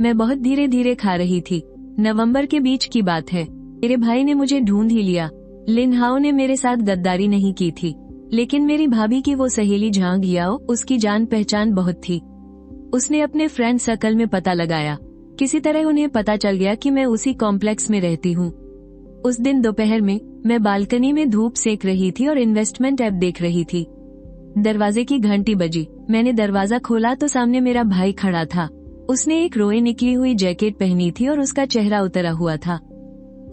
मैं बहुत धीरे धीरे खा रही थी। नवंबर के बीच की बात है। मेरे भाई ने मुझे ढूंढ ही लिया। लिन हाओ ने मेरे साथ गद्दारी नहीं की थी, लेकिन मेरी भाभी की वो सहेली झांग याओ, उसकी जान पहचान बहुत थी। उसने अपने फ्रेंड सर्कल में पता लगाया। किसी तरह उन्हें पता चल गया कि मैं उसी कॉम्प्लेक्स में रहती हूँ। उस दिन दोपहर में मैं बालकनी में धूप सेक रही थी और इन्वेस्टमेंट ऐप देख रही थी। दरवाजे की घंटी बजी। मैंने दरवाजा खोला तो सामने मेरा भाई खड़ा था। उसने एक रोए निकली हुई जैकेट पहनी थी और उसका चेहरा उतरा हुआ था।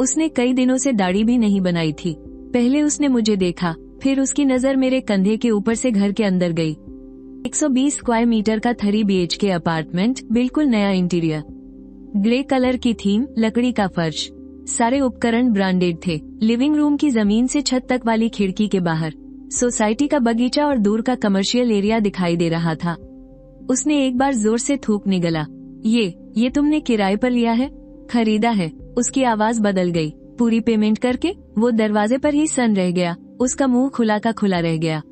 उसने कई दिनों से दाढ़ी भी नहीं बनाई थी। पहले उसने मुझे देखा, फिर उसकी नजर मेरे कंधे के ऊपर से घर के अंदर गई। 120 स्क्वायर मीटर का 3 BHK अपार्टमेंट, बिल्कुल नया इंटीरियर, ग्रे कलर की थीम, लकड़ी का फर्श, सारे उपकरण ब्रांडेड थे। लिविंग रूम की जमीन से छत तक वाली खिड़की के बाहर सोसाइटी का बगीचा और दूर का कमर्शियल एरिया दिखाई दे रहा था। उसने एक बार जोर से थूक निगला। ये तुमने किराए पर लिया है? खरीदा है। उसकी आवाज बदल गई। पूरी पेमेंट करके? वो दरवाजे पर ही सन रह गया। उसका मुंह खुला का खुला रह गया।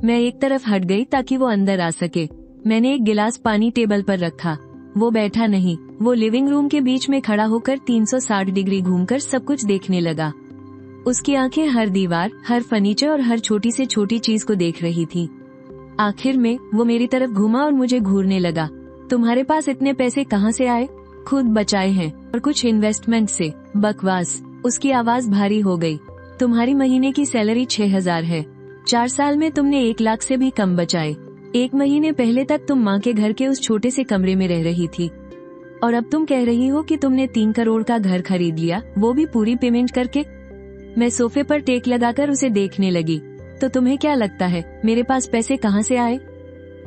मैं एक तरफ हट गई ताकि वो अंदर आ सके। मैंने एक गिलास पानी टेबल पर रखा। वो बैठा नहीं। वो लिविंग रूम के बीच में खड़ा होकर 360 डिग्री घूमकर सब कुछ देखने लगा। उसकी आंखें हर दीवार, हर फर्नीचर और हर छोटी से छोटी चीज को देख रही थी। आखिर में वो मेरी तरफ घूमा और मुझे घूरने लगा। तुम्हारे पास इतने पैसे कहाँ से आए? खुद बचाए हैं और कुछ इन्वेस्टमेंट से। बकवास। उसकी आवाज भारी हो गई। तुम्हारी महीने की सैलरी 6,000 है। 4 साल में तुमने 1 लाख से भी कम बचाए। 1 महीने पहले तक तुम माँ के घर के उस छोटे से कमरे में रह रही थी, और अब तुम कह रही हो कि तुमने 3 करोड़ का घर खरीद लिया, वो भी पूरी पेमेंट करके। मैं सोफे पर टेक लगाकर उसे देखने लगी। तो तुम्हें क्या लगता है मेरे पास पैसे कहाँ से आए?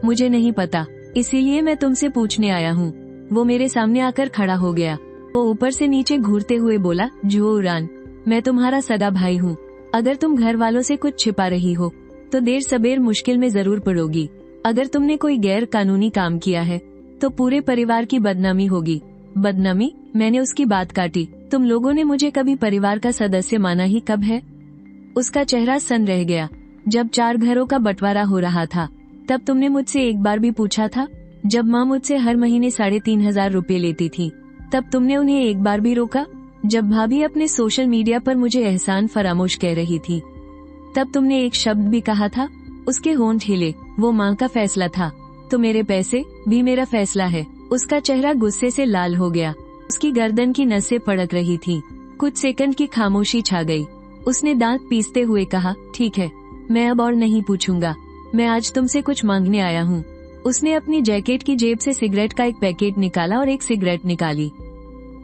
मुझे नहीं पता, इसीलिए मैं तुमसे पूछने आया हूँ। वो मेरे सामने आकर खड़ा हो गया। वो ऊपर से नीचे घूरते हुए बोला, जो उरान, मैं तुम्हारा सगा भाई हूँ। अगर तुम घर वालों से कुछ छिपा रही हो तो देर सबेर मुश्किल में जरूर पड़ोगी। अगर तुमने कोई गैर कानूनी काम किया है तो पूरे परिवार की बदनामी होगी। बदनामी? मैंने उसकी बात काटी। तुम लोगों ने मुझे कभी परिवार का सदस्य माना ही कब है? उसका चेहरा सन रह गया। जब 4 घरों का बंटवारा हो रहा था तब तुमने मुझसे एक बार भी पूछा था? जब माँ मुझसे हर महीने 3,500 रुपए लेती थी तब तुमने उन्हें एक बार भी रोका? जब भाभी अपने सोशल मीडिया पर मुझे एहसान फरामोश कह रही थी तब तुमने एक शब्द भी कहा था? उसके होंठ हिले। वो माँ का फैसला था तो मेरे पैसे भी मेरा फैसला है। उसका चेहरा गुस्से से लाल हो गया। उसकी गर्दन की नसें फड़क रही थी। कुछ सेकंड की खामोशी छा गई। उसने दांत पीसते हुए कहा, ठीक है, मैं अब और नहीं पूछूंगा। मैं आज तुमसे कुछ मांगने आया हूँ। उसने अपनी जैकेट की जेब से सिगरेट का एक पैकेट निकाला और एक सिगरेट निकाली।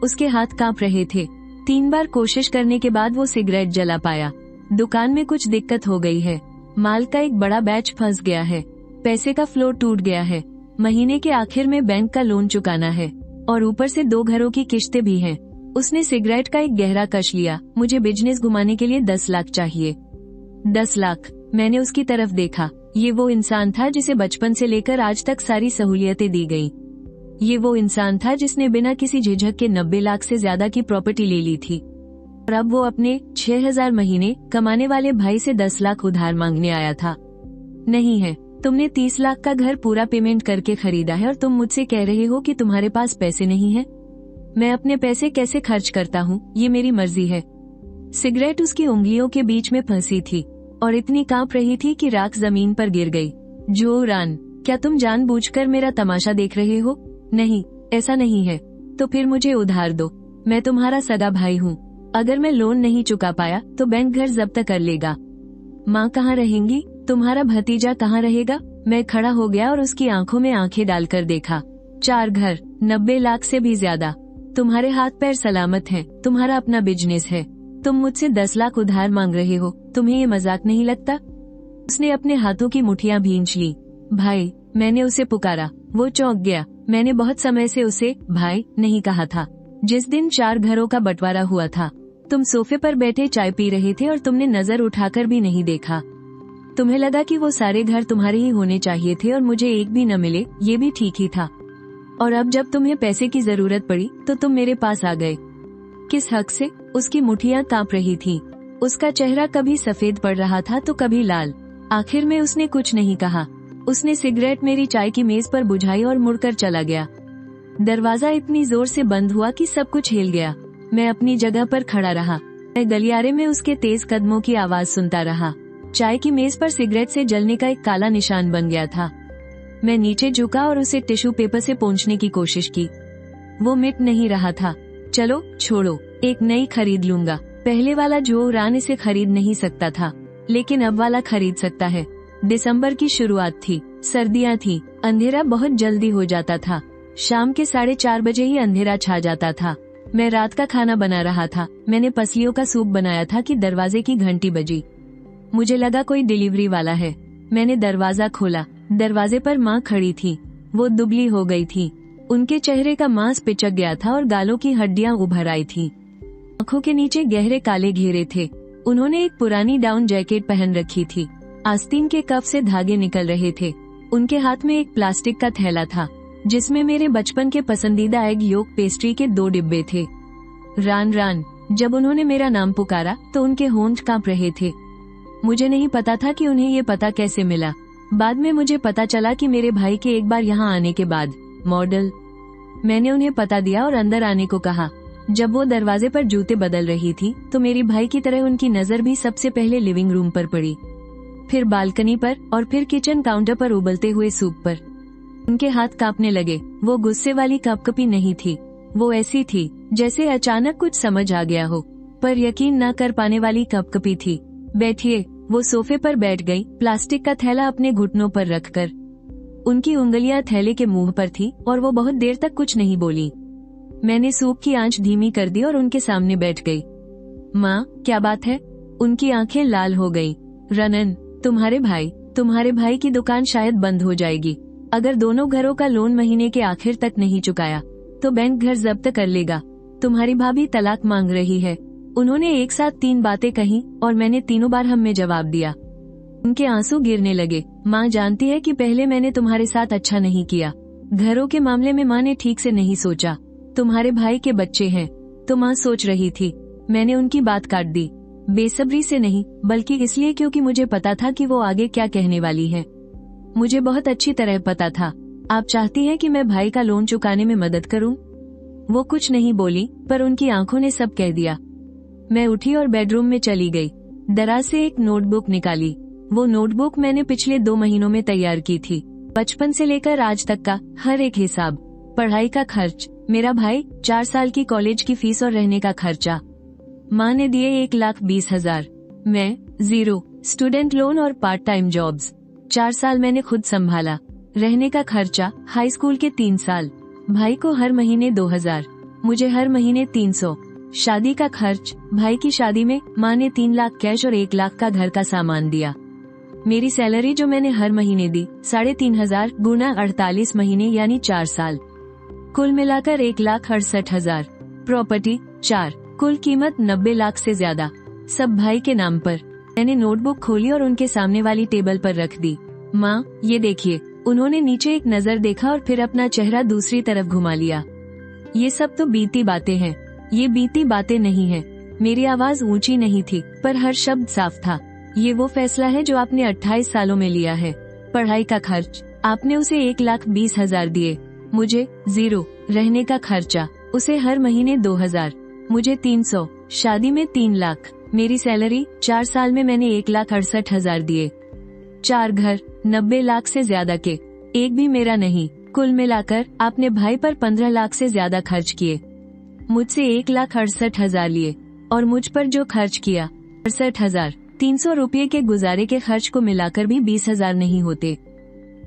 उसके हाथ कांप रहे थे। 3 बार कोशिश करने के बाद वो सिगरेट जला पाया। दुकान में कुछ दिक्कत हो गई है। माल का एक बड़ा बैच फंस गया है। पैसे का फ्लो टूट गया है। महीने के आखिर में बैंक का लोन चुकाना है और ऊपर से 2 घरों की किश्तें भी हैं। उसने सिगरेट का एक गहरा कश लिया। मुझे बिजनेस घुमाने के लिए 10 लाख चाहिए। 10 लाख। मैंने उसकी तरफ देखा। ये वो इंसान था जिसे बचपन से लेकर आज तक सारी सहूलियतें दी गई। ये वो इंसान था जिसने बिना किसी झिझक के 90 लाख से ज्यादा की प्रॉपर्टी ले ली थी, और अब वो अपने 6,000 महीने कमाने वाले भाई से 10 लाख उधार मांगने आया था। नहीं है, तुमने 30 लाख का घर पूरा पेमेंट करके खरीदा है और तुम मुझसे कह रहे हो कि तुम्हारे पास पैसे नहीं है। मैं अपने पैसे कैसे खर्च करता हूँ ये मेरी मर्जी है। सिगरेट उसकी उंगलियों के बीच में फंसी थी और इतनी कांप रही थी कि राख जमीन पर गिर गई। जो रान, क्या तुम जानबूझकर मेरा तमाशा देख रहे हो? नहीं, ऐसा नहीं है। तो फिर मुझे उधार दो। मैं तुम्हारा सगा भाई हूँ। अगर मैं लोन नहीं चुका पाया तो बैंक घर जब्त कर लेगा। माँ कहाँ रहेंगी? तुम्हारा भतीजा कहाँ रहेगा? मैं खड़ा हो गया और उसकी आंखों में आंखें डालकर देखा। 4 घर, 90 लाख से भी ज्यादा। तुम्हारे हाथ पैर सलामत हैं, तुम्हारा अपना बिजनेस है, तुम मुझसे 10 लाख उधार मांग रहे हो, तुम्हें ये मजाक नहीं लगता? उसने अपने हाथों की मुठ्ठियां भींच ली। भाई, मैंने उसे पुकारा। वो चौंक गया। मैंने बहुत समय से उसे भाई नहीं कहा था। जिस दिन 4 घरों का बंटवारा हुआ था, तुम सोफे पर बैठे चाय पी रहे थे और तुमने नजर उठाकर भी नहीं देखा। तुम्हें लगा कि वो सारे घर तुम्हारे ही होने चाहिए थे और मुझे एक भी न मिले, ये भी ठीक ही था। और अब जब तुम्हें पैसे की जरूरत पड़ी तो तुम मेरे पास आ गए। किस हक से? उसकी मुठ्ठियां कांप रही थीं। उसका चेहरा कभी सफेद पड़ रहा था तो कभी लाल। आखिर में उसने कुछ नहीं कहा। उसने सिगरेट मेरी चाय की मेज पर बुझाई और मुड़कर चला गया। दरवाजा इतनी जोर से बंद हुआ कि सब कुछ हिल गया। मैं अपनी जगह पर खड़ा रहा। मैं गलियारे में उसके तेज कदमों की आवाज सुनता रहा। चाय की मेज पर सिगरेट से जलने का एक काला निशान बन गया था। मैं नीचे झुका और उसे टिश्यू पेपर से पोंछने की कोशिश की। वो मिट नहीं रहा था। चलो छोड़ो, एक नई खरीद लूंगा। पहले वाला जो रान इसे खरीद नहीं सकता था, लेकिन अब वाला खरीद सकता है। दिसंबर की शुरुआत थी, सर्दियां थी, अंधेरा बहुत जल्दी हो जाता था। शाम के 4:30 बजे ही अंधेरा छा जाता था। मैं रात का खाना बना रहा था। मैंने पसलियों का सूप बनाया था कि दरवाजे की घंटी बजी। मुझे लगा कोई डिलीवरी वाला है। मैंने दरवाजा खोला। दरवाजे पर माँ खड़ी थी। वो दुबली हो गई थी। उनके चेहरे का मांस पिचक गया था और गालों की हड्डियां उभर आई थी। आंखों के नीचे गहरे काले घेरे थे। उन्होंने एक पुरानी डाउन जैकेट पहन रखी थी। आस्तीन के कफ से धागे निकल रहे थे। उनके हाथ में एक प्लास्टिक का थैला था, जिसमें मेरे बचपन के पसंदीदा एग योक पेस्ट्री के 2 डिब्बे थे। रान रान। जब उन्होंने मेरा नाम पुकारा तो उनके होंठ कांप रहे थे। मुझे नहीं पता था कि उन्हें ये पता कैसे मिला। बाद में मुझे पता चला कि मेरे भाई के एक बार यहाँ आने के बाद मॉडल। मैंने उन्हें पता दिया और अंदर आने को कहा। जब वो दरवाजे पर जूते बदल रही थी तो मेरी भाई की तरह उनकी नजर भी सबसे पहले लिविंग रूम पर पड़ी, फिर बालकनी पर और फिर किचन काउंटर पर उबलते हुए सूप पर। उनके हाथ कांपने लगे। वो गुस्से वाली कपकपी नहीं थी। वो ऐसी थी जैसे अचानक कुछ समझ आ गया हो, पर यकीन न कर पाने वाली कपकपी थी। बैठिए। वो सोफे पर बैठ गई, प्लास्टिक का थैला अपने घुटनों पर रखकर। उनकी उंगलियां थैले के मुंह पर थी और वो बहुत देर तक कुछ नहीं बोली। मैंने सूप की आंच धीमी कर दी और उनके सामने बैठ गई। माँ, क्या बात है? उनकी आंखें लाल हो गई। रनन, तुम्हारे भाई की दुकान शायद बंद हो जाएगी। अगर दोनों घरों का लोन महीने के आखिर तक नहीं चुकाया तो बैंक घर जब्त कर लेगा। तुम्हारी भाभी तलाक मांग रही है। उन्होंने एक साथ 3 बातें कही और मैंने तीनों बार हम में जवाब दिया। उनके आंसू गिरने लगे। माँ जानती है कि पहले मैंने तुम्हारे साथ अच्छा नहीं किया। घरों के मामले में माँ ने ठीक से नहीं सोचा। तुम्हारे भाई के बच्चे हैं तो माँ सोच रही थी। मैंने उनकी बात काट दी, बेसब्री से नहीं बल्कि इसलिए क्योंकि मुझे पता था कि वो आगे क्या कहने वाली है। मुझे बहुत अच्छी तरह पता था। आप चाहती हैं कि मैं भाई का लोन चुकाने में मदद करूं? वो कुछ नहीं बोली, पर उनकी आंखों ने सब कह दिया। मैं उठी और बेडरूम में चली गई। दराज से एक नोटबुक निकाली। वो नोटबुक मैंने पिछले 2 महीनों में तैयार की थी। बचपन से लेकर आज तक का हर एक हिसाब, पढ़ाई का खर्च, मेरा भाई 4 साल की कॉलेज की फीस और रहने का खर्चा। माँ ने दिए 1,20,000, मैं 0, स्टूडेंट लोन और पार्ट टाइम जॉब्स। 4 साल मैंने खुद संभाला। रहने का खर्चा, हाई स्कूल के 3 साल, भाई को हर महीने 2,000, मुझे हर महीने 300। शादी का खर्च, भाई की शादी में माँ ने 3 लाख कैश और 1 लाख का घर का सामान दिया। मेरी सैलरी जो मैंने हर महीने दी, 3,500 गुना 48 महीने यानी 4 साल, कुल मिलाकर 1,68,000। प्रॉपर्टी 4, कुल कीमत 90 लाख से ज्यादा, सब भाई के नाम पर। मैंने नोटबुक खोली और उनके सामने वाली टेबल पर रख दी। माँ, ये देखिए। उन्होंने नीचे एक नजर देखा और फिर अपना चेहरा दूसरी तरफ घुमा लिया। ये सब तो बीती बातें हैं। ये बीती बातें नहीं है। मेरी आवाज ऊंची नहीं थी, पर हर शब्द साफ था। ये वो फैसला है जो आपने 28 सालों में लिया है। पढ़ाई का खर्च, आपने उसे 1,20,000 दिए, मुझे 0। रहने का खर्चा, उसे हर महीने 2,000, मुझे 300। शादी में 3 लाख, मेरी सैलरी 4 साल में मैंने 1,68,000 दिए। 4 घर, 90 लाख से ज्यादा के, एक भी मेरा नहीं। कुल मिलाकर आपने भाई पर 15 लाख से ज्यादा खर्च किए। मुझसे 1,68,000 लिए और मुझ पर जो खर्च किया 68,000। 300 रुपये के गुजारे के खर्च को मिलाकर भी 20,000 नहीं होते।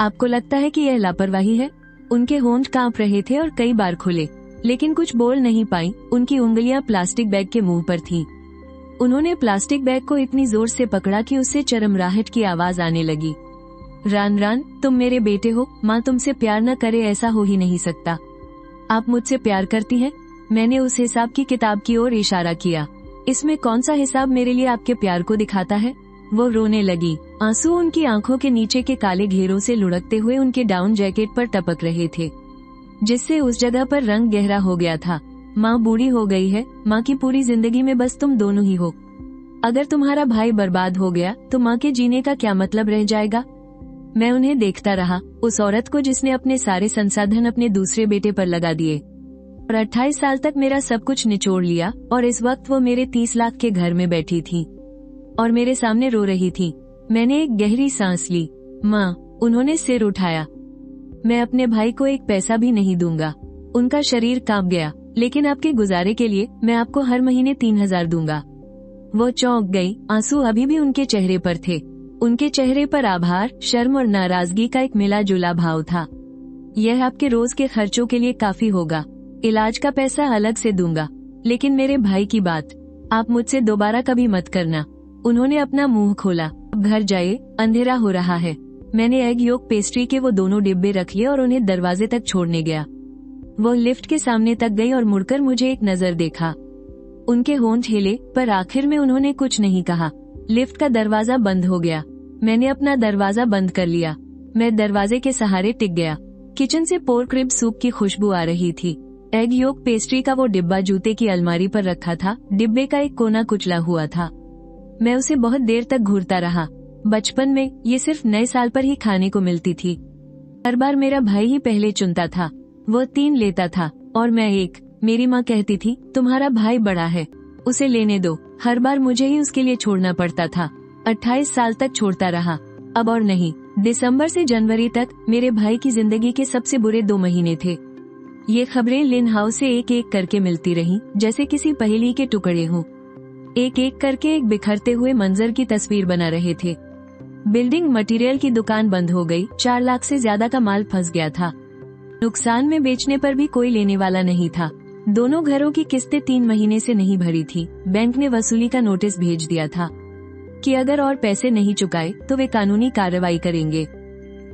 आपको लगता है कि यह लापरवाही है? उनके होंठ कांप रहे थे और कई बार खुले। लेकिन कुछ बोल नहीं पाई। उनकी उंगलियां प्लास्टिक बैग के मुंह पर थीं। उन्होंने प्लास्टिक बैग को इतनी जोर से पकड़ा कि उससे चरमराहट की आवाज आने लगी। रान रान, तुम मेरे बेटे हो, माँ तुमसे प्यार न करे ऐसा हो ही नहीं सकता। आप मुझसे प्यार करती हैं? मैंने उस हिसाब की किताब की ओर इशारा किया। इसमें कौन सा हिसाब मेरे लिए आपके प्यार को दिखाता है? वो रोने लगी। आंसू उनकी आंखों के नीचे के काले घेरों से लुढ़कते हुए उनके डाउन जैकेट पर टपक रहे थे, जिससे उस जगह पर रंग गहरा हो गया था। माँ बूढ़ी हो गई है। माँ की पूरी जिंदगी में बस तुम दोनों ही हो। अगर तुम्हारा भाई बर्बाद हो गया तो माँ के जीने का क्या मतलब रह जाएगा? मैं उन्हें देखता रहा, उस औरत को जिसने अपने सारे संसाधन अपने दूसरे बेटे पर लगा दिए और 28 साल तक मेरा सब कुछ निचोड़ लिया, और इस वक्त वो मेरे 30 लाख के घर में बैठी थी और मेरे सामने रो रही थी। मैंने एक गहरी सांस ली। माँ, उन्होंने सिर उठाया। मैं अपने भाई को एक पैसा भी नहीं दूंगा। उनका शरीर कांप गया। लेकिन आपके गुजारे के लिए मैं आपको हर महीने 3000 दूंगा। वो चौंक गई। आंसू अभी भी उनके चेहरे पर थे। उनके चेहरे पर आभार, शर्म और नाराजगी का एक मिला जुला भाव था। यह आपके रोज के खर्चों के लिए काफी होगा। इलाज का पैसा अलग से दूंगा, लेकिन मेरे भाई की बात आप मुझसे दोबारा कभी मत करना। उन्होंने अपना मुंह खोला। अब घर जाइए, अंधेरा हो रहा है। मैंने एग योक पेस्ट्री के वो दोनों डिब्बे रख लिए और उन्हें दरवाजे तक छोड़ने गया। वो लिफ्ट के सामने तक गई और मुड़कर मुझे एक नजर देखा। उनके होंठ हिले, पर आखिर में उन्होंने कुछ नहीं कहा। लिफ्ट का दरवाजा बंद हो गया। मैंने अपना दरवाजा बंद कर लिया। मैं दरवाजे के सहारे टिक गया। किचन से पोर्क रिब सूप की खुशबू आ रही थी। एग योक पेस्ट्री का वो डिब्बा जूते की अलमारी पर रखा था। डिब्बे का एक कोना कुचला हुआ था। मैं उसे बहुत देर तक घूरता रहा। बचपन में ये सिर्फ नए साल पर ही खाने को मिलती थी। हर बार मेरा भाई ही पहले चुनता था। वो 3 लेता था और मैं 1। मेरी माँ कहती थी, तुम्हारा भाई बड़ा है, उसे लेने दो। हर बार मुझे ही उसके लिए छोड़ना पड़ता था। 28 साल तक छोड़ता रहा। अब और नहीं। दिसंबर से जनवरी तक मेरे भाई की जिंदगी के सबसे बुरे 2 महीने थे। ये खबरें लिन हाउस से एक एक करके मिलती रहीं, जैसे किसी पहेली के टुकड़े हों। एक एक करके एक बिखरते हुए मंजर की तस्वीर बना रहे थे। बिल्डिंग मटेरियल की दुकान बंद हो गई। 4 लाख से ज्यादा का माल फंस गया था। नुकसान में बेचने पर भी कोई लेने वाला नहीं था। दोनों घरों की किस्तें 3 महीने से नहीं भरी थी। बैंक ने वसूली का नोटिस भेज दिया था कि अगर और पैसे नहीं चुकाए तो वे कानूनी कार्रवाई करेंगे।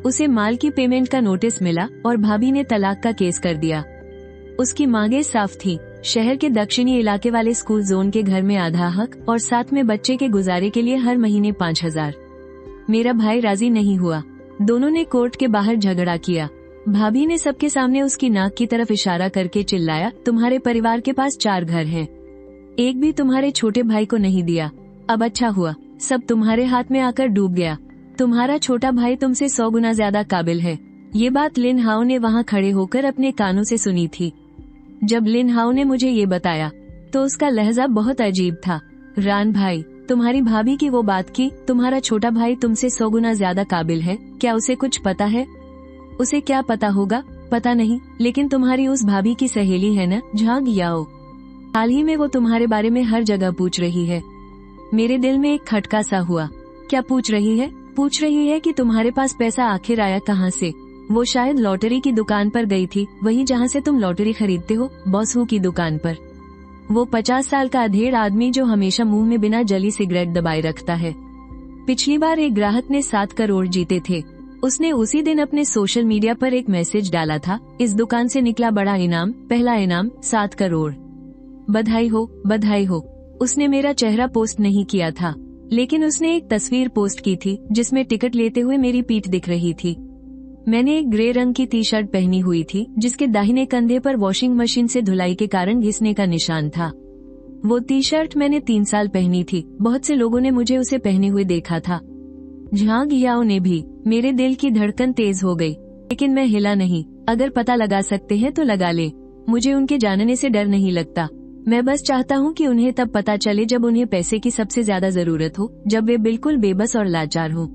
उसे माल की पेमेंट का नोटिस मिला और भाभी ने तलाक का केस कर दिया। उसकी मांगे साफ थी, शहर के दक्षिणी इलाके वाले स्कूल जोन के घर में आधा हक और साथ में बच्चे के गुजारे के लिए हर महीने 5000। मेरा भाई राजी नहीं हुआ। दोनों ने कोर्ट के बाहर झगड़ा किया। भाभी ने सबके सामने उसकी नाक की तरफ इशारा करके चिल्लाया, तुम्हारे परिवार के पास 4 घर हैं, एक भी तुम्हारे छोटे भाई को नहीं दिया। अब अच्छा हुआ, सब तुम्हारे हाथ में आकर डूब गया। तुम्हारा छोटा भाई तुमसे 100 गुना ज्यादा काबिल है। ये बात लिन हाउ ने वहाँ खड़े होकर अपने कानों से सुनी थी। जब लिन हाउ ने मुझे ये बताया तो उसका लहजा बहुत अजीब था। रान भाई, तुम्हारी भाभी की वो बात की, तुम्हारा छोटा भाई तुमसे 100 गुना ज्यादा काबिल है, क्या उसे कुछ पता है? उसे क्या पता होगा? पता नहीं, लेकिन तुम्हारी उस भाभी की सहेली है न, झांग याओ। हाल ही में वो तुम्हारे बारे में हर जगह पूछ रही है। मेरे दिल में एक खटका सा हुआ। क्या पूछ रही है? पूछ रही है कि तुम्हारे पास पैसा आखिर आया कहाँ से। वो शायद लॉटरी की दुकान पर गई थी, वही जहाँ से तुम लॉटरी खरीदते हो, बॉस हु की दुकान पर। वो 50 साल का अधेड़ आदमी जो हमेशा मुंह में बिना जली सिगरेट दबाए रखता है। पिछली बार एक ग्राहक ने 7 करोड़ जीते थे। उसने उसी दिन अपने सोशल मीडिया पर एक मैसेज डाला था, इस दुकान से निकला बड़ा इनाम, पहला इनाम 7 करोड़। बधाई हो, बधाई हो। उसने मेरा चेहरा पोस्ट नहीं किया था, लेकिन उसने एक तस्वीर पोस्ट की थी जिसमें टिकट लेते हुए मेरी पीठ दिख रही थी। मैंने एक ग्रे रंग की टी शर्ट पहनी हुई थी जिसके दाहिने कंधे पर वॉशिंग मशीन से धुलाई के कारण घिसने का निशान था। वो टी शर्ट मैंने 3 साल पहनी थी। बहुत से लोगों ने मुझे उसे पहने हुए देखा था। झांग याओ ने भी। मेरे दिल की धड़कन तेज हो गई, लेकिन मैं हिला नहीं। अगर पता लगा सकते हैं तो लगा ले, मुझे उनके जानने से डर नहीं लगता। मैं बस चाहता हूँ कि उन्हें तब पता चले जब उन्हें पैसे की सबसे ज्यादा जरूरत हो, जब वे बिल्कुल बेबस और लाचार हो।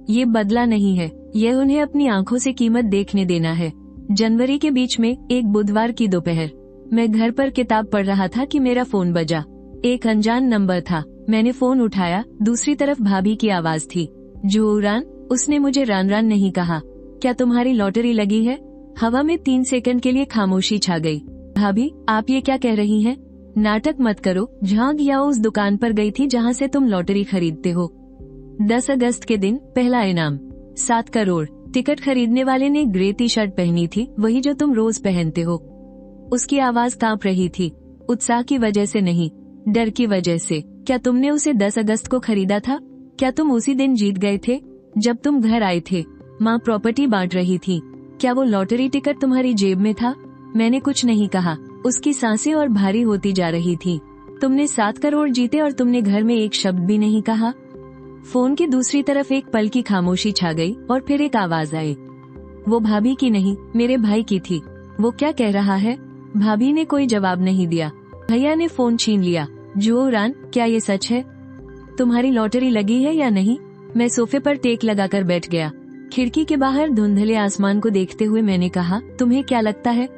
ये बदला नहीं है, यह उन्हें अपनी आंखों से कीमत देखने देना है। जनवरी के बीच में एक बुधवार की दोपहर मैं घर पर किताब पढ़ रहा था कि मेरा फोन बजा। एक अनजान नंबर था। मैंने फोन उठाया। दूसरी तरफ भाभी की आवाज थी। जोरान, उसने मुझे रान रान नहीं कहा। क्या तुम्हारी लॉटरी लगी है? हवा में 3 सेकंड के लिए खामोशी छा गई। भाभी, आप ये क्या कह रही हैं? नाटक मत करो। झांग या उस दुकान पर गई थी जहाँ से तुम लॉटरी खरीदते हो। 10 अगस्त के दिन पहला इनाम 7 करोड़। टिकट खरीदने वाले ने ग्रे टी शर्ट पहनी थी, वही जो तुम रोज पहनते हो। उसकी आवाज कांप रही थी, उत्साह की वजह से नहीं, डर की वजह से। क्या तुमने उसे 10 अगस्त को खरीदा था? क्या तुम उसी दिन जीत गए थे जब तुम घर आए थे? माँ प्रॉपर्टी बांट रही थी। क्या वो लॉटरी टिकट तुम्हारी जेब में था? मैंने कुछ नहीं कहा। उसकी सांसें और भारी होती जा रही थी। तुमने 7 करोड़ जीते और तुमने घर में एक शब्द भी नहीं कहा। फोन की दूसरी तरफ एक पल की खामोशी छा गई और फिर एक आवाज आई। वो भाभी की नहीं, मेरे भाई की थी। वो क्या कह रहा है? भाभी ने कोई जवाब नहीं दिया। भैया ने फोन छीन लिया। जुओरान, क्या ये सच है? तुम्हारी लॉटरी लगी है या नहीं? मैं सोफे पर टेक लगाकर बैठ गया। खिड़की के बाहर धुंधले आसमान को देखते हुए मैंने कहा, तुम्हें क्या लगता है?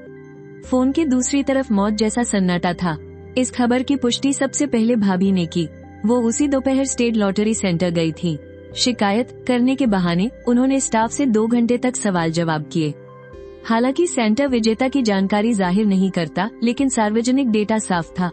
फोन की दूसरी तरफ मौत जैसा सन्नाटा था। इस खबर की पुष्टि सबसे पहले भाभी ने की। वो उसी दोपहर स्टेट लॉटरी सेंटर गई थी। शिकायत करने के बहाने उन्होंने स्टाफ से 2 घंटे तक सवाल जवाब किए। हालांकि सेंटर विजेता की जानकारी जाहिर नहीं करता, लेकिन सार्वजनिक डेटा साफ था।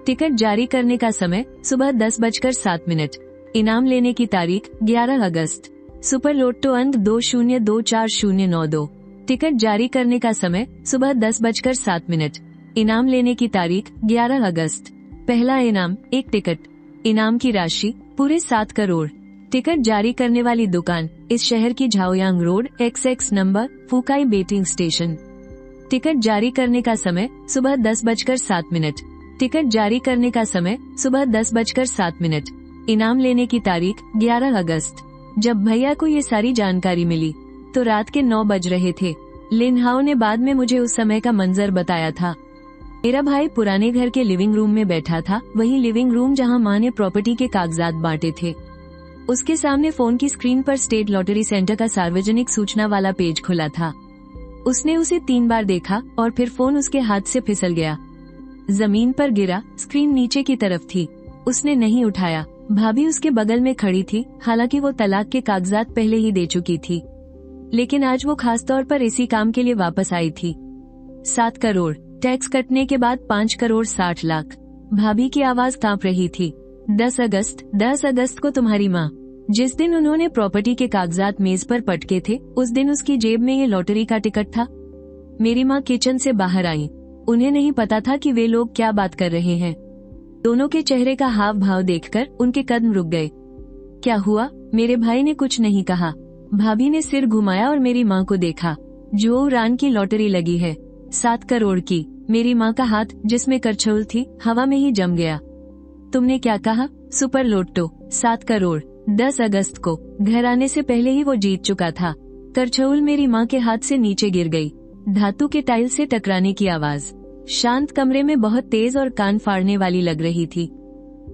टिकट जारी करने का समय सुबह 10:07। इनाम लेने की तारीख 11 अगस्त। सुपर लोटो अंक 20240092। टिकट जारी करने का समय सुबह 10:07। इनाम लेने की तारीख 11 अगस्त। पहला इनाम 1 टिकट। इनाम की राशि पूरे 7 करोड़। टिकट जारी करने वाली दुकान इस शहर की झाओयांग road XX number फुकाई betting station. Ticket जारी करने का समय सुबह 10:07। टिकट जारी करने का समय सुबह 10:07। इनाम लेने की तारीख 11 अगस्त। जब भैया को ये सारी जानकारी मिली तो रात के 9 बज रहे थे। लिन हाओ ने बाद में मुझे उस समय का मंजर बताया था। मेरा भाई पुराने घर के लिविंग रूम में बैठा था, वही लिविंग रूम जहां माँ ने प्रॉपर्टी के कागजात बांटे थे। उसके सामने फोन की स्क्रीन पर स्टेट लॉटरी सेंटर का सार्वजनिक सूचना वाला पेज खुला था। उसने उसे 3 बार देखा और फिर फोन उसके हाथ से फिसल गया, जमीन पर गिरा। स्क्रीन नीचे की तरफ थी। उसने नहीं उठाया। भाभी उसके बगल में खड़ी थी। हालांकि वो तलाक के कागजात पहले ही दे चुकी थी, लेकिन आज वो खास तौर पर इसी काम के लिए वापस आई थी। 7 करोड़। टैक्स कटने के बाद 5 करोड़ 60 लाख। भाभी की आवाज कांप रही थी। 10 अगस्त को तुम्हारी माँ, जिस दिन उन्होंने प्रॉपर्टी के कागजात मेज पर पटके थे, उस दिन उसकी जेब में ये लॉटरी का टिकट था। मेरी माँ किचन से बाहर आई। उन्हें नहीं पता था कि वे लोग क्या बात कर रहे हैं। दोनों के चेहरे का हाव भाव देखकर उनके कदम रुक गए। क्या हुआ? मेरे भाई ने कुछ नहीं कहा। भाभी ने सिर घुमाया और मेरी माँ को देखा। जुओरान की लॉटरी लगी है, 7 करोड़ की। मेरी माँ का हाथ, जिसमें करछौल थी, हवा में ही जम गया। तुमने क्या कहा? सुपर लोटो 7 करोड़। 10 अगस्त को घर आने से पहले ही वो जीत चुका था। करछौल मेरी माँ के हाथ से नीचे गिर गई। धातु के टाइल से टकराने की आवाज शांत कमरे में बहुत तेज और कान फाड़ने वाली लग रही थी।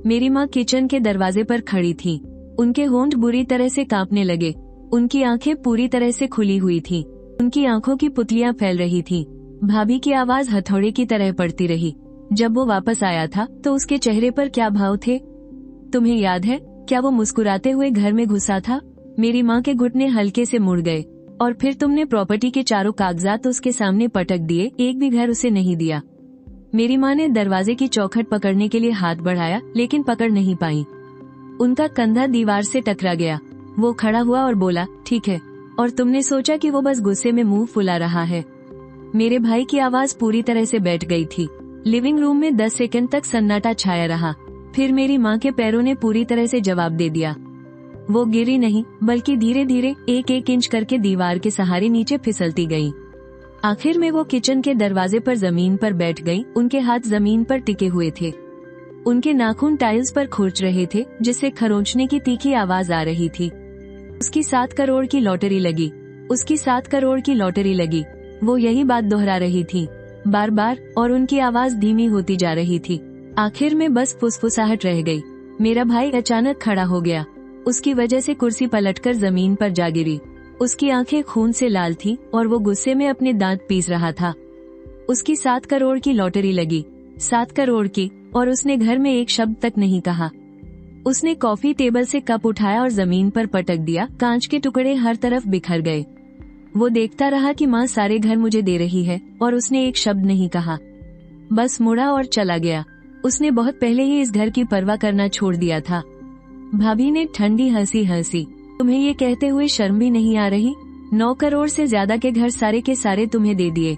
मेरी माँ किचन के दरवाजे पर खड़ी थी। उनके होंठ बुरी तरह से कांपने लगे। उनकी आंखें पूरी तरह से खुली हुई थी। उनकी आंखों की पुतलियां फैल रही थी। भाभी की आवाज हथौड़े की तरह पड़ती रही। जब वो वापस आया था तो उसके चेहरे पर क्या भाव थे? तुम्हें याद है? क्या वो मुस्कुराते हुए घर में घुसा था? मेरी माँ के घुटने हल्के से मुड़ गए। और फिर तुमने प्रॉपर्टी के चारों कागजात उसके सामने पटक दिए, एक भी घर उसे नहीं दिया। मेरी माँ ने दरवाजे की चौखट पकड़ने के लिए हाथ बढ़ाया, लेकिन पकड़ नहीं पाई। उनका कंधा दीवार से टकरा गया। वो खड़ा हुआ और बोला, ठीक है। और तुमने सोचा कि वो बस गुस्से में मुंह फुला रहा है। मेरे भाई की आवाज पूरी तरह से बैठ गई थी। लिविंग रूम में 10 सेकंड तक सन्नाटा छाया रहा। फिर मेरी माँ के पैरों ने पूरी तरह से जवाब दे दिया। वो गिरी नहीं, बल्कि धीरे धीरे 1-1 इंच करके दीवार के सहारे नीचे फिसलती गई। आखिर में वो किचन के दरवाजे पर जमीन पर बैठ गई। उनके हाथ जमीन पर टिके हुए थे। उनके नाखून टाइल्स पर खुरच रहे थे, जिससे खरोंचने की तीखी आवाज आ रही थी। उसकी 7 करोड़ की लॉटरी लगी। उसकी 7 करोड़ की लॉटरी लगी। वो यही बात दोहरा रही थी बार बार, और उनकी आवाज धीमी होती जा रही थी। आखिर में बस फुसफुसाहट रह गई। मेरा भाई अचानक खड़ा हो गया। उसकी वजह से कुर्सी पलटकर जमीन पर जा गिरी। उसकी आंखें खून से लाल थी और वो गुस्से में अपने दांत पीस रहा था। उसकी 7 करोड़ की लॉटरी लगी, 7 करोड़ की, और उसने घर में एक शब्द तक नहीं कहा। उसने कॉफी टेबल से कप उठाया और जमीन पर पटक दिया। कांच के टुकड़े हर तरफ बिखर गए। वो देखता रहा कि माँ सारे घर मुझे दे रही है, और उसने एक शब्द नहीं कहा। बस मुड़ा और चला गया। उसने बहुत पहले ही इस घर की परवाह करना छोड़ दिया था। भाभी ने ठंडी हंसी हंसी, तुम्हें ये कहते हुए शर्म भी नहीं आ रही? 9 करोड़ से ज्यादा के घर सारे के सारे तुम्हें दे दिए,